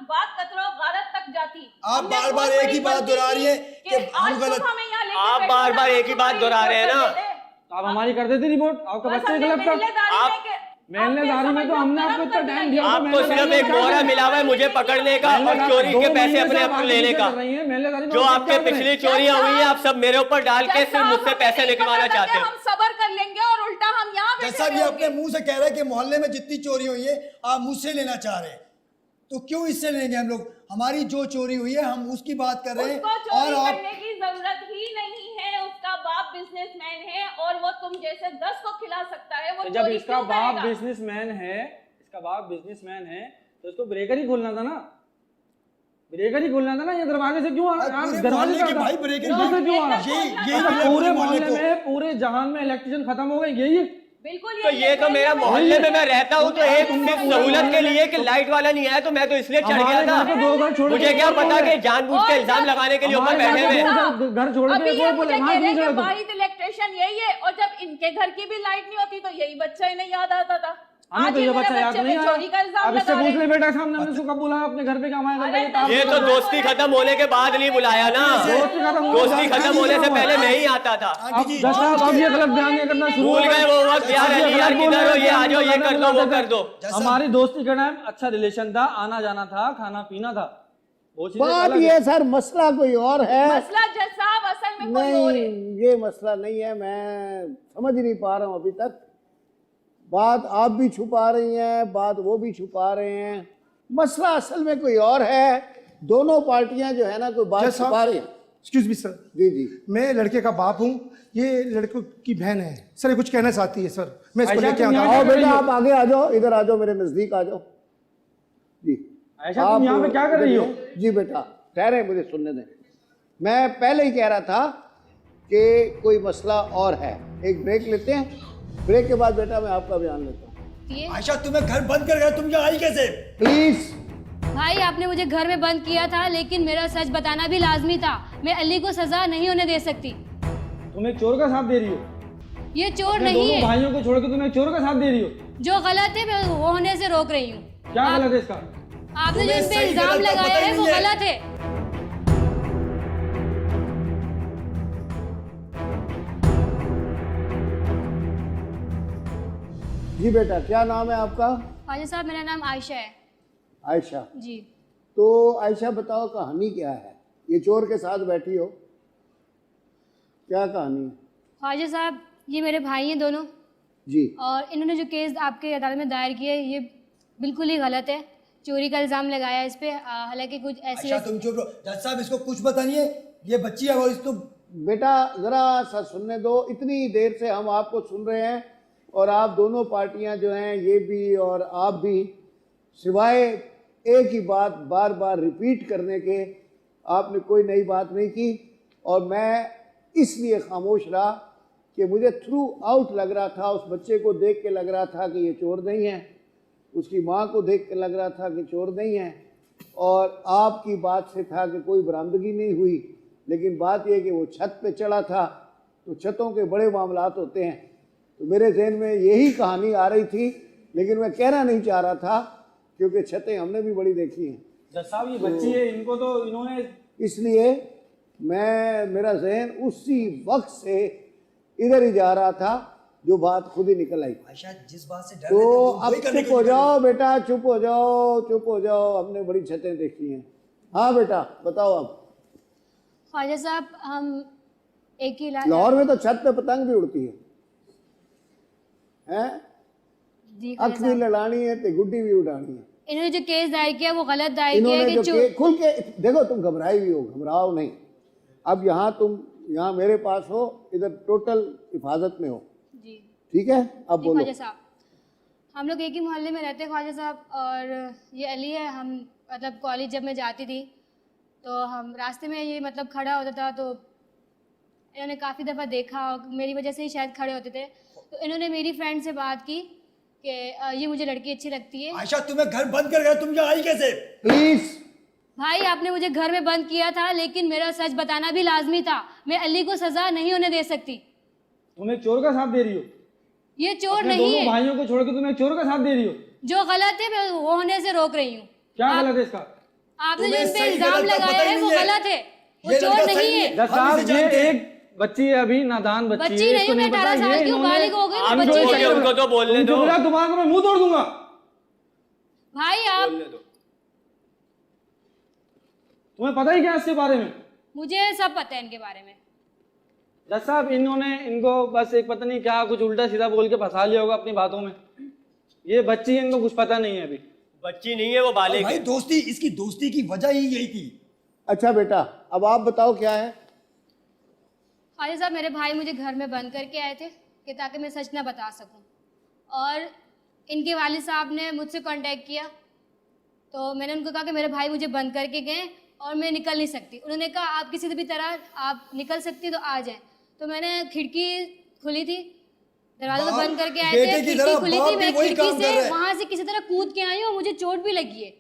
Speaker 7: बात कतरो गारत तक जाती।
Speaker 6: आप
Speaker 7: हमने
Speaker 6: बार बार
Speaker 7: बहुत
Speaker 6: एक ही
Speaker 7: बड़ी
Speaker 6: बात
Speaker 7: गलती
Speaker 6: दोहरा रही है
Speaker 7: की
Speaker 6: कि
Speaker 7: आज
Speaker 6: हम गलत।
Speaker 7: तुम हमें यहाँ लेके
Speaker 8: आप
Speaker 7: बैठे
Speaker 8: बार-बार
Speaker 7: ना,
Speaker 8: एक ही
Speaker 7: हम
Speaker 8: बात
Speaker 7: तुम्हारी
Speaker 8: दोहरा रहे हैं
Speaker 7: रिपोर्ट
Speaker 8: ना।
Speaker 7: कर देते।
Speaker 9: आप हमारी कर देते रिपोर्ट, आपका
Speaker 7: बस
Speaker 9: बच्चे
Speaker 7: हमने
Speaker 9: गलत कर
Speaker 7: महल्लेदारी
Speaker 8: आप-
Speaker 7: में के-
Speaker 9: महल्लेदारी में तो हमने आपको इतना टाइम दिया था,
Speaker 8: आपको
Speaker 9: महल्लेदारी
Speaker 8: सिर्फ
Speaker 9: में
Speaker 8: एक
Speaker 9: क्या
Speaker 8: मोहरा
Speaker 9: करें?
Speaker 8: मिला हुआ है मुझे पकड़ने का और
Speaker 9: महल्लेदारी
Speaker 8: चोरी
Speaker 9: दो
Speaker 8: के पैसे
Speaker 9: महीने
Speaker 8: अपने
Speaker 9: से
Speaker 8: आप
Speaker 9: आप
Speaker 8: लेने
Speaker 9: पीछे
Speaker 8: का।
Speaker 9: कर रही हैं, महल्लेदारी में
Speaker 8: जो
Speaker 9: आप
Speaker 8: आपके
Speaker 9: क्या करें?
Speaker 8: पिछली चोरियां हुई हैं आप सब मेरे ऊपर डाल के
Speaker 7: जज
Speaker 8: सिर्फ
Speaker 7: साहब,
Speaker 8: मुझसे
Speaker 7: हमें
Speaker 8: पैसे
Speaker 7: नहीं
Speaker 8: निकलवाना
Speaker 7: पता
Speaker 8: चाहते
Speaker 7: था,
Speaker 8: हो।
Speaker 7: हम सबर कर लेंगे और उल्टा हम यहाँ
Speaker 6: जज
Speaker 7: बैठे
Speaker 6: साहब ये
Speaker 7: हुए
Speaker 6: अपने मुंह से कह रहे हैं कि मोहल्ले में जितनी चोरी हुई है आप मुझसे लेना चाह रहे हैं, तो क्यों इससे लेंगे हम लोग? हमारी जो चोरी हुई है हम उसकी बात कर रहे हैं
Speaker 7: उसको
Speaker 6: और
Speaker 7: चोरी
Speaker 6: आप
Speaker 7: करने की जरूरत ही नहीं है। उसका बाप बिजनेसमैन है और वो तुम जैसे 10 को खिला सकता है। वो
Speaker 9: तो जब
Speaker 7: चोरी
Speaker 9: इसका
Speaker 7: क्यों
Speaker 9: बाप
Speaker 7: करेगा?
Speaker 9: बिजनेसमैन है, तो इसको ब्रेकर ही खोलना था ना, ब्रेकर ही खोलना था ना। ये दरवाजे से क्यों आ
Speaker 6: पूरे
Speaker 9: आप दरवाजे
Speaker 6: मोहल्ले
Speaker 9: से
Speaker 6: के
Speaker 9: आता?
Speaker 6: भाई ब्रेकर
Speaker 9: यहाँ से क्यों आ रहा?
Speaker 6: यही
Speaker 9: अच्छा,
Speaker 6: मिला
Speaker 9: पूरे
Speaker 6: मोहल्ले
Speaker 9: मोहल्ले
Speaker 6: को।
Speaker 9: में पूरे जहान में इलेक्ट्रिसिटी खत्म हो गई, यही
Speaker 7: बिल्कुल
Speaker 8: तो ये तो मेरा मोहल्ले में मैं रहता हूँ तो एक सिर्फ सहूलत के लिए कि लाइट वाला नहीं आया तो मैं तो इसलिए चढ़ गया
Speaker 9: हमारे घर
Speaker 8: था।
Speaker 9: को दो घर छोड़
Speaker 8: मुझे
Speaker 9: के
Speaker 8: क्या
Speaker 9: कोई
Speaker 8: पता
Speaker 9: बोले?
Speaker 8: कि जानबूझ के इल्जाम लगाने के लिए ऊपर
Speaker 9: हमारे
Speaker 8: बैठे हुए हैं।
Speaker 9: घर को घर छोड़
Speaker 7: अभी
Speaker 9: के
Speaker 7: ये
Speaker 9: कोई
Speaker 7: मुझे
Speaker 9: बोले
Speaker 7: कह
Speaker 9: वहां
Speaker 7: रहे
Speaker 9: क्यों
Speaker 7: हैं कि
Speaker 9: गए तुम?
Speaker 7: वाहिद इलेक्ट्रिशियन यही है और जब इनके घर की भी लाइट नहीं होती तो यही बच्चा इन्हें याद आता था।
Speaker 9: हमें तो ये
Speaker 7: मेरे
Speaker 9: बच्चा याद
Speaker 7: बच्चे
Speaker 9: नहीं
Speaker 7: पे
Speaker 9: आया।
Speaker 7: चोरी का इल्जाम
Speaker 9: अब इससे
Speaker 7: लगा
Speaker 9: पूछ
Speaker 7: रहे
Speaker 9: ले
Speaker 7: हैं।
Speaker 9: बेटा सामने, हमने इसको कब बुलाया अपने घर पे, काम आएगा
Speaker 7: अरे
Speaker 8: ये तो दोस्ती खत्म होने के बाद नहीं बुलाया ना, दोस्ती खत्म होने से पहले मैं ही आता था।
Speaker 6: आंटी जी
Speaker 9: जज साहब अब ये गलत बयान नहीं करना शुरू
Speaker 8: भूल
Speaker 9: हो
Speaker 8: गए वो वक्त, यार
Speaker 9: अब ये
Speaker 8: अली यार
Speaker 9: गलत
Speaker 8: किधर हो,
Speaker 9: बोल
Speaker 8: ये आ जाओ, ये
Speaker 9: रहे
Speaker 8: कर दो वो कर दो।
Speaker 9: हमारी दोस्ती का टाइम अच्छा रिलेशन था, आना जाना था, खाना पीना था, वो चीजें
Speaker 5: बात
Speaker 9: अलग
Speaker 5: ये
Speaker 9: है।
Speaker 5: सर मसला कोई और है।
Speaker 7: मसला जज साहब असल में कोई और है।
Speaker 5: नहीं, ये मसला नहीं है, मैं समझ नहीं पा रहा हूँ अभी तक। बात आप भी छुपा रही हैं, बात वो भी छुपा रहे हैं। मसला असल में कोई और है। दोनों पार्टियां जो है ना कोई बात
Speaker 2: जज साहब,
Speaker 5: छुपा रही हैं।
Speaker 2: एक्सक्यूज मी सर,
Speaker 5: जी जी,
Speaker 2: मैं लड़के का बाप हूँ, ये लड़कों की बहन है सर, ये कुछ कहना चाहती है सर, मैं इसको
Speaker 9: आयशा,
Speaker 2: लेके
Speaker 9: तुम
Speaker 2: आता
Speaker 9: यहाँ
Speaker 2: हूँ।
Speaker 5: आओ बेटा आप आगे आ जाओ, इधर आ जाओ, मेरे नजदीक आ जाओ। जी
Speaker 9: आयशा तुम यहाँ पे क्या कर रही हो?
Speaker 5: जी बेटा ठहरे, मुझे सुनने दें। मैं पहले ही कह रहा था कि कोई मसला और है। एक ब्रेक लेते हैं, ब्रेक के बाद बेटा मैं आपका बयान लेता हूँ।
Speaker 6: आयशा तुम्हें घर बंद कर गया, तुम यहाँ आई कैसे?
Speaker 5: प्लीज।
Speaker 10: भाई आपने मुझे घर में बंद किया था लेकिन मेरा सच बताना भी लाजमी था। मैं अली को सजा नहीं होने दे सकती।
Speaker 9: तुम एक चोर का साथ दे रही हो,
Speaker 10: ये चोर
Speaker 9: अपने
Speaker 10: नहीं
Speaker 9: दोनों
Speaker 10: है,
Speaker 9: भाइयों को छोड़ के तुम एक चोर का साथ दे रही हो।
Speaker 10: जो गलत है मैं वो होने से रोक रही हूँ।
Speaker 9: क्या गलत है इसका?
Speaker 10: आपने जो
Speaker 6: तुम्हें
Speaker 10: इन पे
Speaker 6: सही
Speaker 10: इल्जाम
Speaker 6: गलत का
Speaker 10: लगाया
Speaker 6: पता ही
Speaker 10: है वो
Speaker 6: नहीं है।
Speaker 10: गलत है।
Speaker 5: जी बेटा क्या नाम है आपका?
Speaker 10: ख्वाजा साहब मेरा नाम आयशा है।
Speaker 5: आयशा।
Speaker 10: जी
Speaker 5: तो आयशा बताओ कहानी क्या है? ये चोर के साथ बैठी हो, क्या कहानी है?
Speaker 10: ख्वाजा साहब ये मेरे भाई हैं दोनों,
Speaker 5: जी
Speaker 10: और इन्होंने जो केस आपके अदालत में दायर किया है ये बिल्कुल ही गलत है। चोरी का इल्ज़ाम लगाया इस पे, हालांकि कुछ ऐसी
Speaker 6: आयशा तुम चुप रहो, जज साहब इसको कुछ बताइए, ये बच्ची है वो इसको
Speaker 5: बेटा ज़रा सा सुनने दो। इतनी देर से हम आपको सुन रहे हैं और आप दोनों पार्टियां जो हैं, ये भी और आप भी, सिवाय एक ही बात बार बार रिपीट करने के आपने कोई नई बात नहीं की। और मैं इसलिए खामोश रहा कि मुझे थ्रू आउट लग रहा था, उस बच्चे को देख के लग रहा था कि ये चोर नहीं है, उसकी माँ को देख के लग रहा था कि चोर नहीं है, और आपकी बात से था कि कोई बरामदगी नहीं हुई। लेकिन बात यह कि वो छत पे चढ़ा था, तो छतों के बड़े मामलात होते हैं। तो मेरे जहन में यही कहानी आ रही थी, लेकिन मैं कहना नहीं चाह रहा था क्योंकि छतें हमने भी बड़ी देखी हैं।
Speaker 9: जज साहब ये बच्ची है, इनको तो इन्होंने,
Speaker 5: इसलिए मेरा जहन उसी वक्त से इधर ही जा रहा था जो बात खुद ही निकल आई।
Speaker 6: आयशा जिस बात से डर
Speaker 5: तो
Speaker 6: रहे थे, वो
Speaker 5: अब
Speaker 6: वही करने
Speaker 5: चुप
Speaker 6: की
Speaker 5: हो
Speaker 6: कोशिश
Speaker 5: जाओ बेटा, चुप हो जाओ, चुप हो जाओ, हमने बड़ी छतें देखी हैं। हाँ बेटा बताओ अब।
Speaker 10: ख्वाजा साहब हम एक ही
Speaker 5: लाहौर में तो छत पे पतंग भी उड़ती है हैं?
Speaker 10: जी
Speaker 5: अख भी लड़ानी है तो गुड्डी भी उड़ानी है।
Speaker 10: इन्होंने जो केस दायर किया वो गलत दायर किया
Speaker 5: इन्होंने
Speaker 10: है कि
Speaker 5: खुल के देखो, तुम घबराई भी हो, घबराओ नहीं। अब यहाँ मेरे पास हो, इधर टोटल हिफाजत में हो,
Speaker 10: जी
Speaker 5: ठीक है? अब बोलो।
Speaker 10: ख्वाजा साहब, हम लोग एक ही मोहल्ले में रहते हैं ख्वाजा साहब, और ये अली है। हम मतलब कॉलेज जब मैं जाती थी तो हम रास्ते में ये मतलब खड़ा होता था, तो इन्होंने काफ़ी दफ़ा देखा और मेरी वजह से ही शायद खड़े होते थे। तो इन्होंने मेरी फ्रेंड से बात की कि ये मुझे लड़की अच्छी लगती है।
Speaker 6: आयशा तुम्हें घर बंद कर गया, तुम यहाँ आई कैसे?
Speaker 5: प्लीज
Speaker 10: भाई आपने मुझे घर में बंद किया था, लेकिन मेरा सच बताना भी लाजमी था। मैं अली को सजा नहीं होने दे सकती।
Speaker 9: तुम एक चोर का साथ दे रही हो।
Speaker 10: ये चोर
Speaker 9: अपने
Speaker 10: नहीं
Speaker 9: दोनों
Speaker 10: है,
Speaker 9: भाइयों को छोड़ के तुम एक चोर का साथ दे रही हो।
Speaker 10: जो गलत है मैं वो होने से रोक रही हूँ।
Speaker 9: क्या गलत है इसका?
Speaker 10: आपने जो
Speaker 6: तुम्हें
Speaker 10: इन पे
Speaker 6: सही
Speaker 10: इल्जाम
Speaker 6: गलत का
Speaker 10: लगाया
Speaker 6: पता ही
Speaker 10: है वो
Speaker 6: नहीं है।
Speaker 10: गलत है, वो
Speaker 6: ये
Speaker 10: चोर
Speaker 6: लड़का
Speaker 10: नहीं
Speaker 6: सही
Speaker 10: है।
Speaker 6: है।
Speaker 9: जज साहब ये एक बच्ची है, अभी नादान बच्ची
Speaker 10: बच्ची
Speaker 9: है,
Speaker 10: नहीं
Speaker 9: इसको
Speaker 10: हूँ मैं,
Speaker 9: नहीं पता
Speaker 10: 18 साल
Speaker 9: ये
Speaker 10: की हूँ,
Speaker 9: इन्होंने-
Speaker 10: बालिग हो गई,
Speaker 9: हम
Speaker 10: बच्ची
Speaker 9: जो
Speaker 10: नहीं
Speaker 9: बोले
Speaker 10: हूँ।
Speaker 9: उनको तो बोलने दो। तुम्हारा मैं मुंह तोड़ दूंगा।
Speaker 10: भाई आप,
Speaker 9: तुम्हें पता ही क्या है इसके बारे में?
Speaker 10: मुझे सब पता है इनके बारे में।
Speaker 9: जज साहब इन्होंने इनको बस एक पता नहीं क्या कुछ उल्टा सीधा बोल के फंसा लिया होगा अपनी बातों में। ये बच्ची है, इनको कुछ पता नहीं है अभी।
Speaker 8: बच्ची नहीं है वो, बालिग
Speaker 6: भाई
Speaker 8: है।
Speaker 6: दोस्ती, इसकी दोस्ती की वजह ही यही थी।
Speaker 5: अच्छा बेटा, अब आप बताओ क्या है?
Speaker 10: ख्वाजा साहब मेरे भाई मुझे घर में बंद करके आए थे कि ताकि मैं सच ना बता सकूं, और इनके वालिद साहब ने मुझसे कांटेक्ट किया। तो मैंने उनको कहा कि मेरे भाई मुझे बंद करके गए और मैं निकल नहीं सकती। उन्होंने कहा आप किसी भी तरह आप निकल सकती तो आ जाएं। तो मैंने खिड़की खुली थी, दरवाजा तो बंद करके आए
Speaker 6: बेटे
Speaker 10: थे,
Speaker 6: की
Speaker 10: खिड़की
Speaker 6: तरह
Speaker 10: खुली
Speaker 6: बाप
Speaker 10: थी,
Speaker 6: भी
Speaker 10: मैं
Speaker 6: वही
Speaker 10: खिड़की
Speaker 6: काम कर
Speaker 10: से
Speaker 6: रहा है।
Speaker 10: वहाँ से किसी तरह कूद के आई हूँ, मुझे चोट भी लगी है।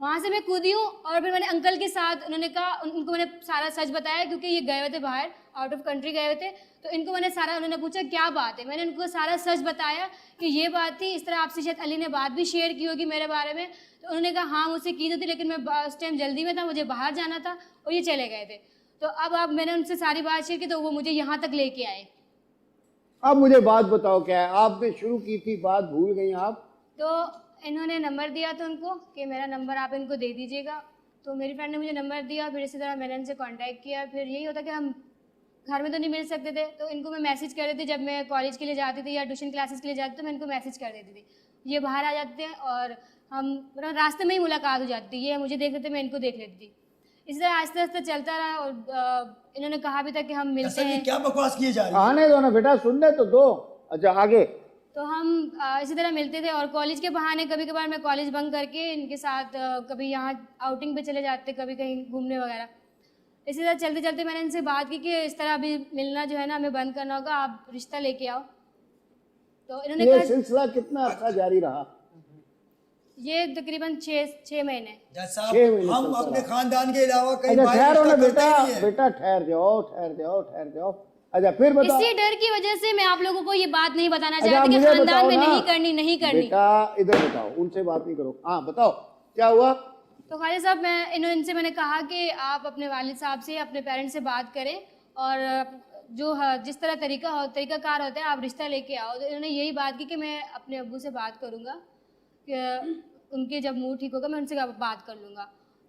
Speaker 10: वहाँ से मैं कूदी हूँ और फिर मैंने अंकल के साथ, उन्होंने कहा, उनको मैंने सारा सच बताया क्योंकि ये गए हुए थे बाहर, आउट ऑफ कंट्री गए हुए थे। तो इनको मैंने सारा, उन्होंने पूछा क्या बात है, मैंने उनको सारा सच बताया कि ये बात थी, इस तरह आपसे शायद अली ने बात भी शेयर की होगी मेरे बारे में। तो उन्होंने कहा हाँ मुझसे की तो थी, लेकिन मैं उस टाइम जल्दी में था, मुझे बाहर जाना था, और ये चले गए थे। तो अब मैंने उनसे सारी बात शेयर की तो वो मुझे यहाँ तक लेके आए।
Speaker 5: अब मुझे बात बताओ क्या है? आपने शुरू की थी बात, भूल गई आप?
Speaker 10: तो इन्होंने नंबर दिया था उनको कि मेरा नंबर आप इनको दे दीजिएगा। तो मेरी फ्रेंड ने मुझे नंबर दिया, फिर इसी तरह मैंने इनसे कांटेक्ट किया। फिर यही होता कि हम घर में तो नहीं मिल सकते थे, तो इनको मैं मैसेज कर देती थी। जब मैं कॉलेज के लिए जाती थी या ट्यूशन क्लासेस के लिए जाती थी तो मैं इनको मैसेज कर देती थी। ये बाहर आ जाते थे और हम मतलब रास्ते में ही मुलाकात हो जाती थी। ये मुझे देख लेते, मैं इनको देख लेती थी। इसी तरह आहिस्ते आहिस्ते चलता रहा और इन्होंने कहा भी था कि हम मिलते
Speaker 6: ऐसा ये
Speaker 10: हैं।
Speaker 6: क्या बकवास किए जा रही है?
Speaker 5: आने दो ना बेटा, सुनने तो दो। अच्छा आगे।
Speaker 10: तो हम इसी तरह मिलते थे और कॉलेज के बहाने कभी कभार मैं कॉलेज बंक करके इनके साथ कभी यहाँ आउटिंग पे चले जाते, कभी कहीं घूमने वगैरह। इसी तरह चलते चलते मैंने इनसे बात की कि इस तरह अभी मिलना जो है ना हमें बंद करना होगा, आप रिश्ता लेके आओ। तो इन्होंने
Speaker 5: ये
Speaker 10: कहा
Speaker 5: सिलसिला कितना अच्छा जारी रहा?
Speaker 10: ये तकरीबन 6 महीने।
Speaker 6: जज
Speaker 5: 6
Speaker 6: साहब
Speaker 5: महीने
Speaker 6: हम
Speaker 5: चलता
Speaker 6: अपने
Speaker 5: रहा।
Speaker 6: खानदान के अलावा कहीं
Speaker 5: अच्छा
Speaker 6: बाहर
Speaker 5: ठहरो ना
Speaker 6: रिश्ता करते
Speaker 5: बेटा,
Speaker 6: ही नहीं है।
Speaker 5: बेटा ठहर जाओ, ठहर जाओ, ठहर जाओ। अच्छा फिर बताओ।
Speaker 10: इसी डर की वजह से मैं आप लोगों को ये बात नहीं बताना
Speaker 5: अच्छा,
Speaker 10: चाहती कि
Speaker 5: मुझे
Speaker 10: खानदान
Speaker 5: बताओ
Speaker 10: में
Speaker 5: ना।
Speaker 10: नहीं करनी, नहीं करनी।
Speaker 5: बेटा इधर बताओ, उनसे बात नहीं करो। हाँ बताओ क्या हुआ?
Speaker 10: तो ख्वाजा साहब इनसे मैंने कहा कि आप अपने वालिद साहब से, अपने पेरेंट्स से बात करें और जो जिस तरह तरीकाकार होता है आप रिश्ता लेके आओ। तो इन्होंने यही बात की कि मैं अपने अब्बू से बात करूँगा, कि उनके जब मूड ठीक होगा मैं उनसे बात कर लूँगा।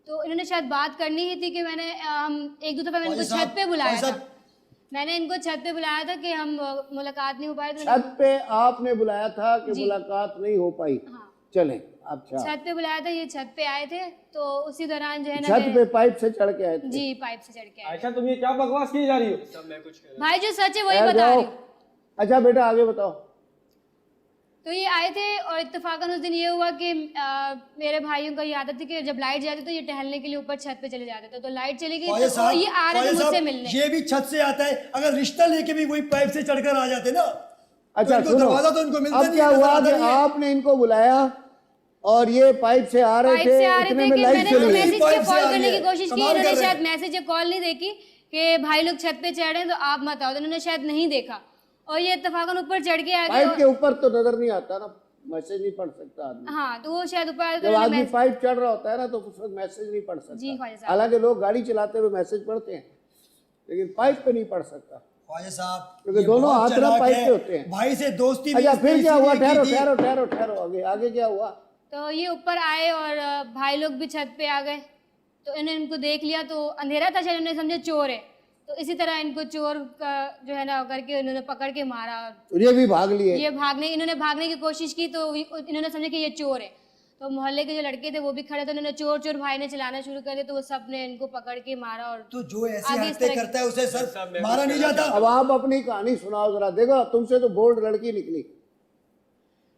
Speaker 10: तो इन्होंने शायद बात करनी ही थी कि मैंने एक दो दफ़ा मैंने इनको छत पे बुलाया था। मैंने इनको छत पे बुलाया था कि हम मुलाकात नहीं हो पाई।
Speaker 5: छत पे आपने बुलाया था कि
Speaker 10: जी।
Speaker 5: मुलाकात नहीं हो पाई?
Speaker 10: हाँ,
Speaker 5: चलें। अच्छा
Speaker 10: छत पे बुलाया था, ये छत पे आए थे। तो उसी दौरान जो है ना
Speaker 5: छत पे पाइप से चढ़ के आए थे?
Speaker 10: जी पाइप से चढ़ के आए।
Speaker 9: आयशा तुम ये क्या बकवास की जा रही हो? सब मैं कुछ
Speaker 10: भाई जो सच है वही
Speaker 5: ठहर
Speaker 10: बता
Speaker 5: जाओ।
Speaker 10: रही हूँ।
Speaker 5: अच्छा बेटा आगे बताओ।
Speaker 10: तो ये आए थे और इत्तेफाकन उस दिन ये हुआ कि मेरे भाइयों का ये आदत थी कि जब लाइट जाती तो ये टहलने के लिए ऊपर छत पे चले जाते थे। तो लाइट चली गई
Speaker 6: ख्वाजा
Speaker 10: तो
Speaker 6: साहब,
Speaker 10: ये आ रहे थे
Speaker 6: ख्वाजा
Speaker 10: मुझसे
Speaker 6: साहब,
Speaker 10: मिलने।
Speaker 6: ये भी छत से आता है। अगर रिश्ता लेके भी वही पाइप से चढ़कर आ जाते ना,
Speaker 5: अच्छा
Speaker 6: तो
Speaker 5: सुनो,
Speaker 6: दरवाजा तो इनको मिलता
Speaker 5: अब
Speaker 6: नहीं
Speaker 5: क्या
Speaker 6: है,
Speaker 5: हुआ
Speaker 6: नजर
Speaker 5: कि
Speaker 6: आता नहीं है।
Speaker 5: आपने इनको बुलाया और ये पाइप से आ रहे
Speaker 10: पाइप
Speaker 5: थे,
Speaker 10: से आ रहे
Speaker 5: इतने
Speaker 10: थे
Speaker 5: में
Speaker 10: कि
Speaker 5: लाइट
Speaker 10: मैंने
Speaker 5: चली
Speaker 10: उनको
Speaker 5: गई।
Speaker 10: मैसेज
Speaker 6: पाइप
Speaker 10: किया,
Speaker 6: से
Speaker 10: कॉल
Speaker 6: आ रही
Speaker 10: करने
Speaker 6: है,
Speaker 10: की कोशिश की।
Speaker 6: कमाल कर
Speaker 10: इन्होंने
Speaker 6: रहे
Speaker 10: शायद
Speaker 6: हैं।
Speaker 10: मैसेज या कॉल नहीं देखी कि भाई लोग छत पे चढ़ रहे हैं तो आप मत आओ। तो इन्होंने शायद नहीं देखा और ये इत्तेफाकन ऊपर चढ़ के आ
Speaker 5: पाइप के
Speaker 10: गए।
Speaker 5: ऊपर तो नजर नहीं आता ना, मैसेज नहीं पढ़ सकता आदमी।
Speaker 10: हाँ तो वो शायद ऊपर आए तो
Speaker 5: जब
Speaker 10: इन्होंने
Speaker 5: आदमी
Speaker 10: मैसेज-
Speaker 5: पाइप चढ़ रहा होता है ना तो उस वक्त मैसेज नहीं पढ़
Speaker 10: जी
Speaker 5: सकता।
Speaker 10: ख्वाजा साहब।
Speaker 5: हालांकि लोग गाड़ी चलाते हुए मैसेज पढ़ते हैं लेकिन पाइप पे नहीं पढ़ सकता।
Speaker 6: ख्वाजा साहब
Speaker 5: क्योंकि
Speaker 6: ये
Speaker 5: दोनों
Speaker 6: बहुत
Speaker 5: हाथ ना
Speaker 6: चालाक
Speaker 5: पाइप
Speaker 6: है।
Speaker 5: पे होते हैं।
Speaker 6: भाई से दोस्ती भी
Speaker 5: अच्छा
Speaker 6: इसने
Speaker 5: फिर क्या हुआ?
Speaker 6: इसीलिए की
Speaker 5: ठहरो
Speaker 6: थी।
Speaker 5: ठहरो ठहरो ठहरो, आगे आगे क्या हुआ?
Speaker 10: तो ये ऊपर आए और भाई लोग भी छत पे आ गए। तो इन्होंने इनको देख लिया तो अंधेरा था, शायद उन्होंने समझे चोर है। तो इसी तरह इनको चोर का जो है ना करके इन्होंने पकड़ के मारा।
Speaker 5: और ये भी भाग लिए।
Speaker 10: इन्होंने भागने की कोशिश की तो इन्होंने समझा कि ये चोर है, तो मोहल्ले के जो लड़के थे वो भी खड़े थे, उन्होंने चोर चोर भाई ने चलाना शुरू कर दिया, तो वो सब ने इनको पकड़ के मारा। और
Speaker 6: तो जो ऐसी
Speaker 10: आगे इस
Speaker 6: हरकतें
Speaker 10: तरह
Speaker 6: करता है उसे सर मारा नहीं जाता।
Speaker 5: अब आप अपनी कहानी सुनाओ जरा, देखो तुमसे तो बोल्ड लड़की निकली।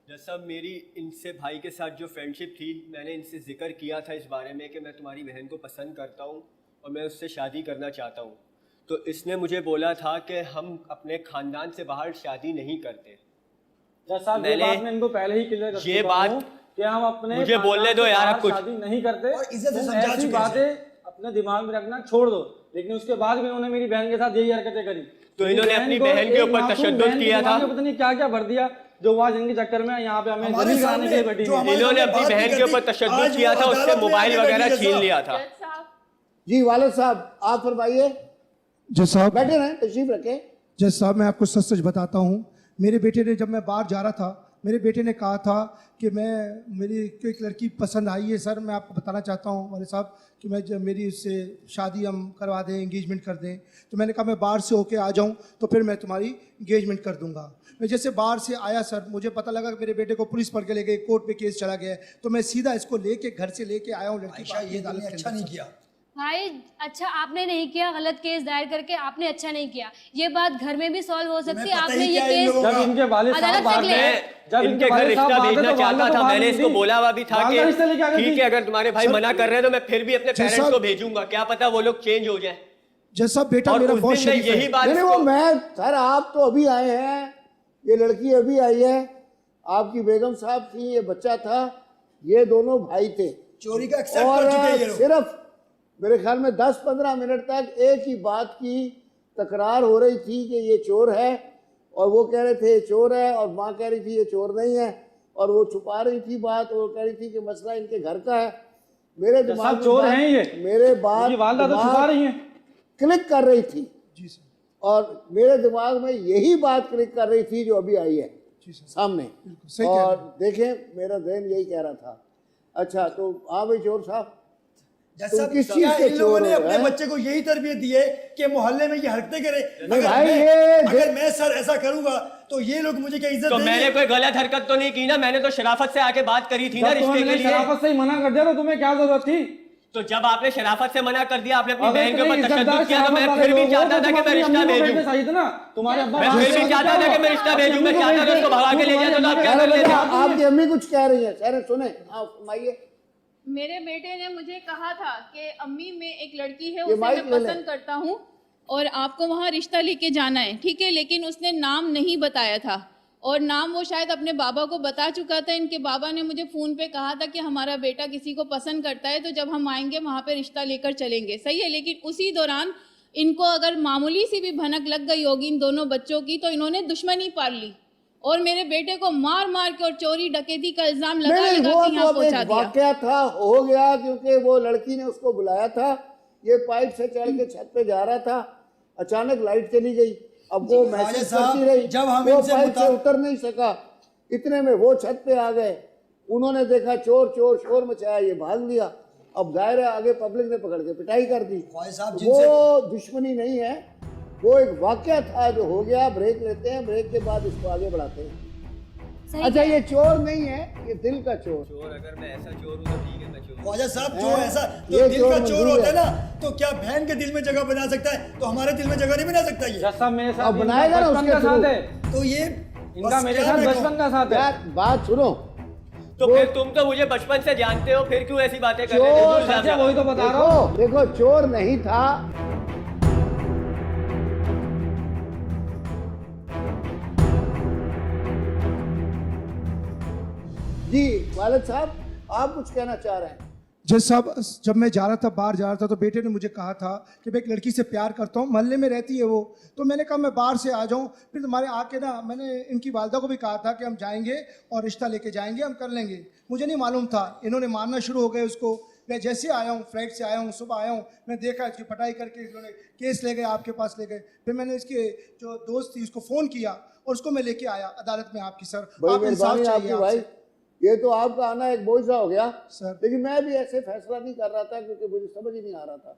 Speaker 8: जैसा मेरी इनसे भाई के साथ जो फ्रेंडशिप थी, मैंने इनसे जिक्र किया था इस बारे में कि मैं तुम्हारी बहन को पसंद करता हूँ और मैं उससे शादी करना चाहता हूँ, तो इसने मुझे बोला था कि हम अपने खानदान से बाहर शादी नहीं करते।
Speaker 9: ये बात मैं इनको पहले ही क्लियर कर
Speaker 8: ये
Speaker 9: चुका
Speaker 8: बात
Speaker 9: हूँ कि हम अपने
Speaker 8: मुझे बोलने दो यार, अब कुछ
Speaker 9: शादी नहीं करते
Speaker 6: और इज्जत से
Speaker 9: तुम
Speaker 6: समझा
Speaker 9: ऐसी
Speaker 6: चुके
Speaker 9: बातें अपने दिमाग में रखना छोड़ दो। लेकिन उसके बाद भी उन्होंने मेरी बहन के साथ यही हरकतें करी,
Speaker 8: तो इन्होंने अपनी बहन के ऊपर तशद्दुद किया था।
Speaker 9: पता नहीं क्या क्या भर दिया जो वहाँ जिनके चक्कर में यहाँ पे हमें
Speaker 6: हमारे
Speaker 9: जलील कराने के लिए
Speaker 6: सामने
Speaker 9: बैठी
Speaker 6: जो
Speaker 9: है।
Speaker 6: हमारे
Speaker 8: इन्होंने
Speaker 6: सामने
Speaker 8: अपनी
Speaker 6: बात
Speaker 8: बहन
Speaker 6: नहीं
Speaker 8: के ऊपर
Speaker 6: करती,
Speaker 8: तशद्दुद
Speaker 6: आज
Speaker 8: किया
Speaker 6: वो
Speaker 8: था, उससे
Speaker 6: अदालत में
Speaker 8: मोबाइल
Speaker 6: आके
Speaker 8: वगैरह
Speaker 6: बैठी है
Speaker 8: छीन
Speaker 6: साहब।
Speaker 8: लिया था।
Speaker 7: जज साहब,
Speaker 5: जी वालिद साहब आप फरमाइए।
Speaker 2: जज साहब,
Speaker 5: बैठे रहें, तशरीफ रखें।
Speaker 2: जज साहब, मैं आपको सच सच बताता हूँ। मेरे बेटे ने, जब मैं बाहर जा रहा था, मेरे बेटे ने कहा था कि मेरी एक लड़की पसंद आई है सर, मैं आपको बताना चाहता हूँ वाले साहब कि मैं जब मेरी उससे शादी हम करवा दें, एंगेजमेंट कर दें। तो मैंने कहा मैं बाहर से होके आ जाऊँ तो फिर मैं तुम्हारी एंगेजमेंट कर दूंगा। मैं जैसे बाहर से आया सर, मुझे पता लगा कि मेरे बेटे को पुलिस पकड़ के ले गई, कोर्ट पे केस चला गया है, तो मैं सीधा इसको लेके घर से लेके आया हूँ लड़की
Speaker 6: आयशा, ये तुमने अच्छा नहीं किया।
Speaker 10: भाई अच्छा आपने नहीं किया, गलत केस दायर करके आपने अच्छा नहीं किया। ये बात घर में भी सॉल्व हो सकती है।
Speaker 6: पता
Speaker 10: आपने
Speaker 6: ही
Speaker 10: ये
Speaker 6: क्या है इन
Speaker 10: केस
Speaker 6: लोगों
Speaker 9: जब इनके वालिद साहब
Speaker 10: अदालत
Speaker 9: बाहर
Speaker 10: से
Speaker 9: गए,
Speaker 10: ले-
Speaker 9: जब
Speaker 8: इनके घर रिश्ता भेजना चाहता था, मैंने इसको बोला हुआ भी था कि ठीक है अगर तुम्हारे भाई मना कर रहे हैं तो मैं फिर भी अपने पेरेंट्स को भेजूंगा, क्या पता वो लोग चेंज हो जाए।
Speaker 2: जज साहब, बेटा
Speaker 8: और
Speaker 2: मेरा
Speaker 8: उस
Speaker 2: बहुत
Speaker 8: दिन मैं
Speaker 2: शरीफ
Speaker 8: यही
Speaker 2: है।
Speaker 8: बात
Speaker 5: नहीं वो मैं सर, आप तो अभी आए हैं, ये लड़की अभी आई है, आपकी बेगम साहब थी, ये बच्चा था, ये दोनों भाई थे।
Speaker 6: चोरी का एक्सेप्ट कर चुके हैं ये
Speaker 5: और
Speaker 6: लोग।
Speaker 5: सिर्फ मेरे ख्याल में 10-15 मिनट तक एक ही बात की तकरार हो रही थी कि ये चोर है, और वो कह रहे थे ये चोर है, और माँ कह रही थी ये चोर नहीं है, और वो छुपा रही थी बात, और कह रही थी कि मसला इनके घर का है। मेरे दिमाग में
Speaker 9: चोर
Speaker 5: बात-
Speaker 9: हैं ये,
Speaker 5: मेरे बात
Speaker 9: वालदा तो छुपा रही हैं।
Speaker 5: क्लिक कर रही थी,
Speaker 2: जी सर,
Speaker 5: और मेरे दिमाग में यही बात क्लिक कर रही थी जो अभी आई है सामने।
Speaker 2: सही कह रहे
Speaker 5: और
Speaker 2: हैं।
Speaker 5: देखें मेरा ध्यान यही कह रहा था। अच्छा तो हाँ भाई चोर साहब,
Speaker 6: जैसा
Speaker 5: तुम किस चीज
Speaker 6: क्या
Speaker 5: के
Speaker 6: इन लोगों
Speaker 5: चोर
Speaker 6: ने
Speaker 5: हो,
Speaker 6: अपने
Speaker 5: हैं?
Speaker 6: बच्चे को यही तरबियत दी है कि मोहल्ले में ये हरकतें करे।
Speaker 5: नहीं भाई, ये
Speaker 6: अगर मैं सर ऐसा करूंगा तो ये लोग मुझे क्या इज्जत
Speaker 8: तो
Speaker 6: देंगे?
Speaker 8: मैंने कोई गलत हरकत तो नहीं की ना, मैंने तो शराफत से आके बात करी थी ना
Speaker 9: जब तुम्हें
Speaker 8: रिश्ते के
Speaker 9: मैंने
Speaker 8: लिए।
Speaker 9: शराफत से ही मना कर दिया तो तुम्हें क्या जरूरत थी?
Speaker 8: तो जब आपने शराफत से मना कर दिया, आपने अपनी
Speaker 9: अगर
Speaker 8: बहन के
Speaker 9: इतने
Speaker 8: ऊपर
Speaker 9: इज्जतदार
Speaker 8: तशद्दुद किया, तो मैं
Speaker 9: शराफत
Speaker 8: फिर भी
Speaker 9: वाले
Speaker 8: चाहता
Speaker 9: लोग
Speaker 8: था
Speaker 9: हो,
Speaker 8: कि मैं
Speaker 9: तो
Speaker 8: रिश्ता
Speaker 9: तुम्हारी अम्मी को
Speaker 8: भेजूं।
Speaker 9: भेजना चाहिए था ना। तुम्हारे अब्बा
Speaker 8: मैं फिर भी चाहता था कि मैं रिश्ता भेजूं, मैं चाहता था उसको भगा के ले जाता, तो आप क्या कर लेते?
Speaker 5: आपकी अम्मी कुछ कह रही है, सर सुने, आप फरमाइए।
Speaker 7: मेरे बेटे ने मुझे कहा था कि अम्मी में एक लड़की है,
Speaker 5: ये
Speaker 7: उसे
Speaker 5: माइक
Speaker 7: मैं
Speaker 5: ले ले।
Speaker 7: पसंद करता हूँ और आपको वहाँ रिश्ता लेके जाना है, ठीक है। लेकिन उसने नाम नहीं बताया था, और नाम वो शायद अपने बाबा को बता चुका था। इनके बाबा ने मुझे फ़ोन पे कहा था कि हमारा बेटा किसी को पसंद करता है, तो जब हम आएंगे वहाँ पे रिश्ता लेकर चलेंगे, सही है। लेकिन उसी दौरान इनको अगर मामूली सी भी भनक लग गई होगी इन दोनों बच्चों की, तो इन्होंने दुश्मनी पाल ली और मेरे बेटे को मार मार के और चोरी डकैती का इल्जाम लगा
Speaker 5: नहीं
Speaker 7: लगा
Speaker 5: वो
Speaker 7: के
Speaker 5: तो
Speaker 7: यहाँ
Speaker 5: अब
Speaker 7: पहुँचा
Speaker 5: एक
Speaker 7: दिया।
Speaker 5: वाकया था, हो गया, क्योंकि वो लड़की ने उसको बुलाया था, ये पाइप से चढ़ के छत पे जा रहा था, अचानक लाइट चली गई। अब वो मैसेज
Speaker 6: साहब,
Speaker 5: करती रही,
Speaker 6: जब हम
Speaker 5: वो
Speaker 6: इनसे
Speaker 5: पाइप से उतर नहीं सका, इतने में वो छत पे आ गए, उन्होंने देखा चोर चोर, शोर मचाया, ये भाग लिया। अब दायरे आगे पब्लिक ने पकड़ के पिटाई कर दी।
Speaker 6: साहब
Speaker 5: वो दुश्मनी नहीं है, वो एक वाकया था जो हो गया। ब्रेक लेते हैं, ब्रेक के बाद इसको आगे बढ़ाते हैं।
Speaker 10: सही
Speaker 5: अच्छा ये चोर नहीं है, ये दिल का चोर।
Speaker 8: चोर अगर मैं ऐसा चोर हूँ तो ठीक है, मैं चोर हूँ।
Speaker 6: ख्वाजा साहब जो
Speaker 5: हैं?
Speaker 6: ऐसा
Speaker 5: ये
Speaker 6: जो दिल
Speaker 5: चोर
Speaker 6: का चोर
Speaker 5: मंजूर
Speaker 6: होता
Speaker 5: है।
Speaker 6: है ना, तो क्या बहन के दिल में जगह बना सकता है, तो हमारे दिल में जगह नहीं बना सकता ये।
Speaker 9: जज साहब मेरे साथ
Speaker 5: अब बनाएगा ना
Speaker 9: इनका बचपन
Speaker 5: उसके
Speaker 9: का साथ
Speaker 5: थ्रू।
Speaker 9: है,
Speaker 6: तो ये
Speaker 9: इनका
Speaker 6: बस
Speaker 9: मेरे
Speaker 6: क्या
Speaker 9: साथ
Speaker 6: मैं
Speaker 9: बचपन का साथ है।
Speaker 5: यार बात सुनो,
Speaker 8: तो फिर तुम तो मुझे बचपन से जानते हो, फिर क्यों ऐसी बातें कर रहे हो?
Speaker 5: चोर
Speaker 8: बिल्कुल
Speaker 9: सच है, वही तो बता रहा हूँ।
Speaker 5: देखो चोर नहीं था। जी वालिद साहब, आप कुछ कहना चाह रहे हैं?
Speaker 2: जज साहब, जब मैं जा रहा था, बाहर जा रहा था, तो बेटे ने मुझे कहा था कि मैं एक लड़की से प्यार करता हूँ, मोहल्ले में रहती है वो। तो मैंने कहा मैं बाहर से आ जाऊँ, फिर तुम्हारे आके ना, मैंने इनकी वालदा को भी कहा था कि हम जाएंगे और रिश्ता लेके जाएंगे, हम कर लेंगे। मुझे नहीं मालूम था, इन्होंने मारना शुरू हो गए उसको। मैं जैसे आया हूँ, फ्लाइट से आया हूँ, सुबह आया हूँ, मैं देखा इसकी पटाई करके इन्होंने केस ले गए, आपके पास ले गए। फिर मैंने इसके जो दोस्त थी उसको फ़ोन किया और उसको मैं लेके आया अदालत में आपकी। सर
Speaker 5: बड़ी
Speaker 2: आप इंसाफ
Speaker 5: मेहरबानी
Speaker 2: चाहिए
Speaker 5: आपकी भाई,
Speaker 2: आपसे।
Speaker 5: ये तो आपका आना एक बोझा हो गया
Speaker 2: सर।
Speaker 5: लेकिन मैं भी ऐसे फैसला नहीं कर रहा था, क्योंकि मुझे समझ ही नहीं आ रहा था।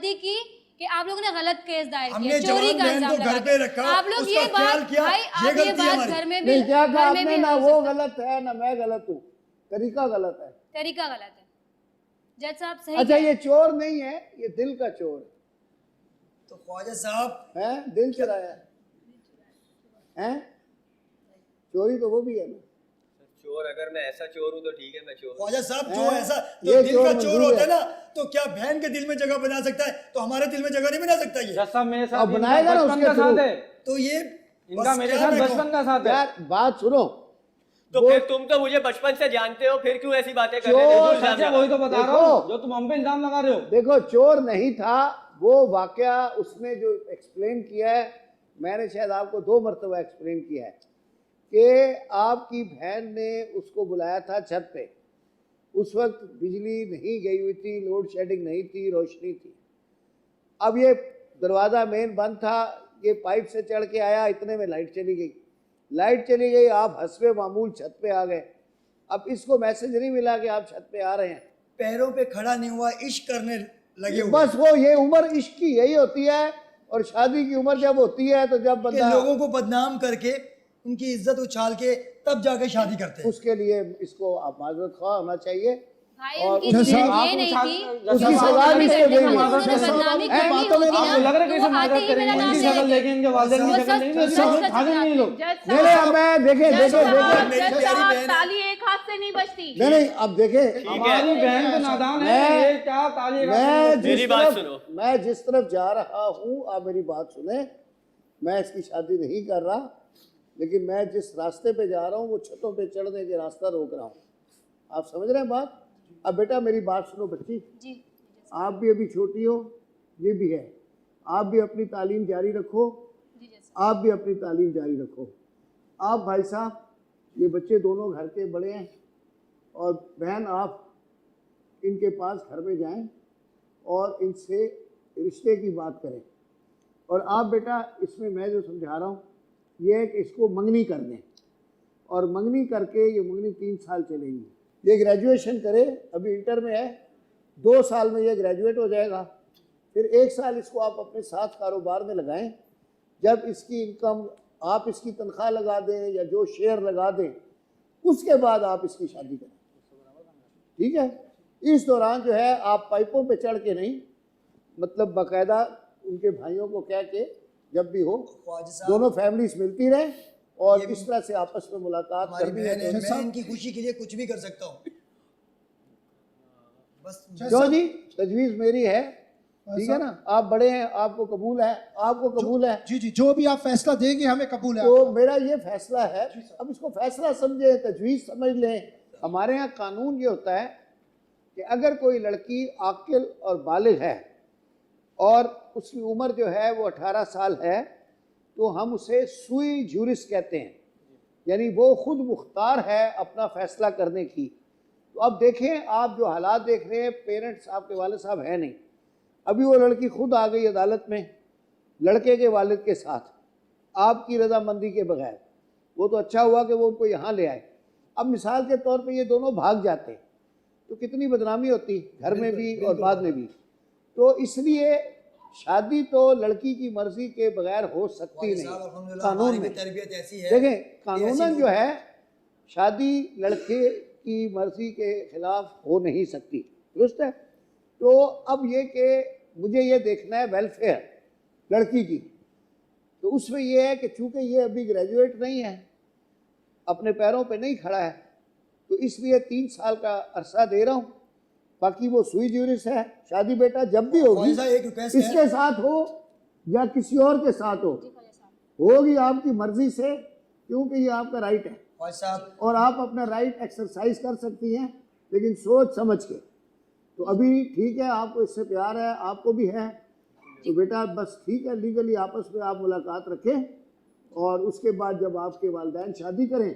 Speaker 10: गलती की कि आप लोगों ने गलत केस दायर
Speaker 6: हमने
Speaker 10: किया, चोरी
Speaker 6: जवान
Speaker 10: का
Speaker 6: बहन
Speaker 10: इल्जाम
Speaker 6: को घर
Speaker 10: लगा
Speaker 6: पे
Speaker 10: के।
Speaker 6: रखा,
Speaker 10: आप लोग
Speaker 6: उसका
Speaker 10: ये
Speaker 6: ख्याल
Speaker 10: बात
Speaker 6: किया,
Speaker 10: भाई
Speaker 6: ये
Speaker 10: आप ये
Speaker 6: गलती
Speaker 10: बात
Speaker 6: हमारी।
Speaker 10: घर में भी
Speaker 5: नहीं, क्या कहा
Speaker 10: घर में
Speaker 5: आपने?
Speaker 10: भी
Speaker 5: ना
Speaker 10: हो
Speaker 5: वो
Speaker 10: सकता
Speaker 5: गलत है ना मैं गलत हूँ, तरीका गलत है।
Speaker 10: तरीका गलत है। जज साहब सही
Speaker 5: अच्छा, ये चोर नहीं है, ये दिल का चोर
Speaker 6: तो ख्वाजा साहब
Speaker 5: है, दिल चुराया है। चोरी तो वो भी है ना।
Speaker 8: चोर अगर मैं ऐसा चोर हूँ तो ठीक है, मैं चोर हूँ।
Speaker 6: ख्वाजा साहब जो
Speaker 5: हाँ,
Speaker 6: ऐसा
Speaker 5: ये
Speaker 6: जो दिल
Speaker 5: चोर
Speaker 6: का चोर
Speaker 5: मंजूर
Speaker 6: होता है
Speaker 5: है।
Speaker 6: ना, तो क्या बहन के दिल में जगह बना सकता है, तो हमारे दिल में जगह नहीं बना सकता ये।
Speaker 9: जज साहब मेरे
Speaker 5: अब
Speaker 9: साथ इनका
Speaker 5: बनाएगा ना
Speaker 9: बचपन
Speaker 5: उसके
Speaker 9: का साथ
Speaker 5: थ्रू।
Speaker 9: है,
Speaker 6: तो ये
Speaker 9: इनका
Speaker 6: बस
Speaker 9: मेरे
Speaker 6: क्या
Speaker 9: साथ
Speaker 6: मैं कहूं?
Speaker 9: बचपन का साथ है।
Speaker 5: यार बात सुनो,
Speaker 8: तो फिर तुम तो मुझे बचपन से जानते हो, फिर क्यों ऐसी बातें कर रहे
Speaker 5: चोर
Speaker 8: हो?
Speaker 9: सच है, वही तो बता रहा हूँ जो तुम हम पे इल्जाम लगा रहे हो।
Speaker 5: देखो चोर नहीं था वो, वाकया उसने जो एक्सप्लेन किया है, मैंने शायद आपको 2 मरतबा एक्सप्लेन किया है कि आपकी बहन ने उसको बुलाया था छत पे। उस वक्त बिजली नहीं गई हुई थी, लोड शेडिंग नहीं थी, रोशनी थी। अब ये दरवाज़ा मेन बंद था, ये पाइप से चढ़ के आया, इतने में लाइट चली गई। लाइट चली गई, आप हस्बे मामूल छत पे आ गए। अब इसको मैसेज नहीं मिला कि आप छत पे आ रहे हैं,
Speaker 6: पैरों पे खड़ा नहीं हुआ, इश्क करने लगे हुए।
Speaker 5: बस वो ये उम्र इश्क की यही होती है। और शादी की उम्र जब होती है तो जब
Speaker 6: कि
Speaker 5: बंदा
Speaker 6: लोगों को बदनाम करके उनकी इज्जत उछाल के तब जाके शादी करते हैं।
Speaker 5: उसके लिए इसको आप माजरत खा होना चाहिए।
Speaker 10: भाई
Speaker 5: और
Speaker 10: उनकी
Speaker 2: जैसा
Speaker 10: नीयत
Speaker 5: आप
Speaker 10: ये नहीं थी,
Speaker 5: उसकी
Speaker 10: वो
Speaker 5: सजा भी
Speaker 10: बदनामी
Speaker 5: इसको
Speaker 10: करने
Speaker 5: देंगे।
Speaker 10: का, उन्होंने
Speaker 2: जैसा
Speaker 10: बदनामी
Speaker 2: आपको
Speaker 10: करनी
Speaker 2: बातों में
Speaker 10: होती
Speaker 9: आपको
Speaker 10: ना,
Speaker 9: लग रहा है
Speaker 10: तो
Speaker 9: कैसे
Speaker 10: वो आते
Speaker 9: मदद
Speaker 10: ही
Speaker 9: करेंगे?
Speaker 10: मेरा नाम
Speaker 9: इनकी
Speaker 10: ले
Speaker 9: शक्ल
Speaker 10: लेते।
Speaker 9: देखें, इनके वालिदैन की
Speaker 10: वो
Speaker 9: शक्ल
Speaker 10: सच-
Speaker 9: देखें,
Speaker 10: सच- सच- सच
Speaker 9: भागेंगे ये लोग।
Speaker 10: जज
Speaker 5: नहीं नहीं, अब मैं देखे
Speaker 7: जज
Speaker 5: देखे
Speaker 7: साहब,
Speaker 5: देखे
Speaker 6: मेरी
Speaker 7: जज
Speaker 6: प्यारी
Speaker 7: साहब,
Speaker 6: बहन है।
Speaker 7: ताली एक हाथ से नहीं बजती।
Speaker 5: नहीं नहीं, अब देखे
Speaker 9: हमारी बहन तो नादान है,
Speaker 5: मैं-
Speaker 9: ये क्या ताली का
Speaker 5: मैं
Speaker 8: मेरी
Speaker 5: जिस
Speaker 8: बात
Speaker 5: तरफ
Speaker 8: सुनो।
Speaker 5: मैं जिस तरफ जा रहा हूँ, आप मेरी बात सुने। मैं इसकी शादी नहीं कर रहा, लेकिन मैं जिस रास्ते पे जा रहा हूँ वो छतों पे चढ़ने के रास्ता रोक रहा हूँ। आप समझ रहे हैं बात? अब बेटा मेरी बात सुनो बच्ची,
Speaker 10: जी
Speaker 5: आप भी अभी छोटी हो, ये भी है, आप भी अपनी तालीम जारी रखो,
Speaker 10: जी जज
Speaker 5: आप भी अपनी तालीम जारी रखो। आप भाई साहब, ये बच्चे दोनों घर के बड़े हैं, और बहन आप इनके पास घर में जाएं और इनसे रिश्ते की बात करें। और आप बेटा इसमें मैं जो समझा रहा हूँ ये है कि इसको मंगनी कर दें, और मंगनी करके ये मंगनी 3 साल चलेगी। ये ग्रेजुएशन करे, अभी इंटर में है, 2 साल में ये ग्रेजुएट हो जाएगा। फिर 1 साल इसको आप अपने साथ कारोबार में लगाएं। जब इसकी इनकम, आप इसकी तनख्वाह लगा दें या जो शेयर लगा दें, उसके बाद आप इसकी शादी करें, ठीक है? इस दौरान जो है आप पाइपों पे चढ़ के नहीं, मतलब बाकायदा उनके भाइयों को कह के जब भी हो
Speaker 6: ख्वाजा साहब,
Speaker 5: दोनों फैमिलीज मिलती रहे और
Speaker 6: ये
Speaker 5: इस तरह से आपस में मुलाकात
Speaker 6: हमारी
Speaker 5: करनी
Speaker 6: बहन है,
Speaker 5: है।
Speaker 6: मैं इनकी खुशी के लिए कुछ भी कर सकता हूँ। बस
Speaker 5: जो जी तजवीज़ मेरी है, ठीक है ना? आप बड़े हैं, आपको कबूल है, आपको कबूल है,
Speaker 2: जी जी, जो भी आप फैसला देंगे हमें कबूल है।
Speaker 5: तो मेरा ये फैसला है। अब इसको फैसला समझे, तजवीज़ समझ लें। हमारे यहाँ कानून ये होता है कि अगर कोई लड़की आकिल और बालिग है और उसकी उम्र जो है वो 18 साल है, तो हम उसे सुई जुरिस कहते हैं, यानी वो खुद मुख्तार है अपना फैसला करने की। तो अब देखें, आप जो हालात देख रहे हैं, पेरेंट्स आपके वालिद साहब हैं नहीं, अभी वो लड़की खुद आ गई अदालत में लड़के के वालिद के साथ, आपकी रजामंदी के बगैर। वो तो अच्छा हुआ कि वो उनको यहाँ ले आए। अब मिसाल के तौर पे ये दोनों भाग जाते तो कितनी बदनामी होती घर में भी और बाद में भी। तो इसलिए शादी तो लड़की की मर्जी के बगैर हो सकती नहीं कानून में।
Speaker 6: तरबियत ऐसी है,
Speaker 5: देखें कानूनन जो है शादी लड़के की मर्जी के खिलाफ हो नहीं सकती, दुरुस्त है? तो अब ये कि मुझे ये देखना है वेलफेयर लड़की की, तो उसमें ये है कि चूंकि ये अभी ग्रेजुएट नहीं है, अपने पैरों पे नहीं खड़ा है, तो इसलिए 3 साल का अरसा दे रहा हूँ। बाकी वो सुई जुरिस है, शादी बेटा जब भी होगी
Speaker 6: ख्वाजा एक रिक्वेस्ट है,
Speaker 5: इसके साथ हो या किसी और के साथ होगी आपकी मर्जी से, क्योंकि ये आपका राइट है
Speaker 6: ख्वाजा साहब,
Speaker 5: और आप अपना राइट एक्सरसाइज कर सकती हैं, लेकिन सोच समझ के। तो अभी ठीक है, आपको इससे प्यार है, आपको भी है, तो बेटा बस ठीक है, लीगली आपस में आप मुलाकात रखें और उसके बाद जब आपके वालिदैन शादी करें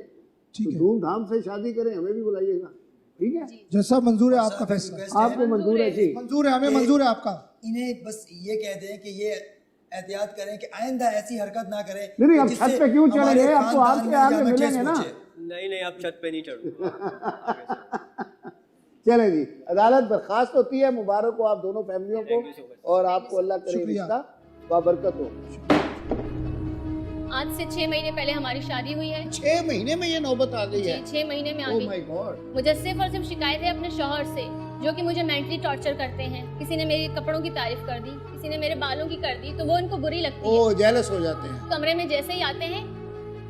Speaker 5: तो धूमधाम से शादी करें, हमें भी बुलाइएगा, ठीक है?
Speaker 2: जैसा मंजूर है आपका फैसला,
Speaker 6: रिक्वेस्ट है,
Speaker 5: आपको मंजूर है जी?
Speaker 2: मंजूर है, हमें मंजूर है आपका।
Speaker 6: इन्हें बस ये कह दें कि ये एहतियात करें कि आइंदा ऐसी हरकत ना करें।
Speaker 5: नहीं, अब
Speaker 6: जिससे
Speaker 5: छत पे क्यों
Speaker 6: हमारे
Speaker 5: चढ़ेंगे? अब तो
Speaker 6: खानदान
Speaker 5: आपके
Speaker 6: में
Speaker 5: आगे
Speaker 6: या ठेस
Speaker 5: मिलेंगे ना।
Speaker 6: पहुंचे।
Speaker 8: नहीं अब छत पे नहीं चढ़ूंगा।
Speaker 5: चले जी, अदालत बर्खास्त होती है। मुबारक हो आप दोनों फैमिलियों को, और आपको अल्लाह करे रिश्ता बाबरकत हो।
Speaker 10: आज से 6 महीने पहले हमारी शादी हुई है।
Speaker 5: 6 महीने में ये नौबत आ गई है?
Speaker 10: 6 महीने में आ
Speaker 5: ओह
Speaker 10: गई।
Speaker 5: My God.
Speaker 10: मुझे सिर्फ और सिर्फ शिकायत है अपने शौहर से, जो कि मुझे मेंटली टॉर्चर करते हैं। किसी ने मेरे कपड़ों की तारीफ कर दी, किसी ने मेरे बालों की कर दी, तो वो उनको बुरी लगती है।
Speaker 5: ओह जेलस हो जाते हैं।
Speaker 10: कमरे में जैसे ही आते हैं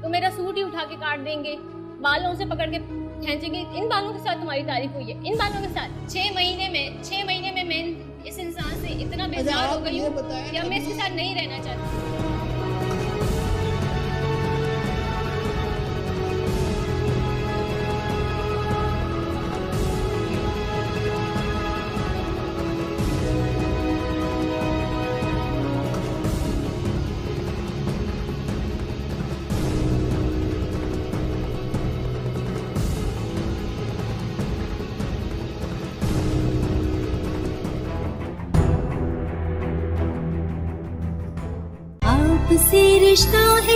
Speaker 10: तो मेरा सूट ही उठा के काट देंगे, बालों से पकड़ के खींचेंगे। इन बालों के साथ तुम्हारी तारीफ हुई है, इन बालों के साथ। 6 महीने में मैं इस इंसान से इतना बेजार हो गई हूँ कि अब मैं इसके साथ नहीं रहना चाहती।
Speaker 11: आपसे रिश्ता है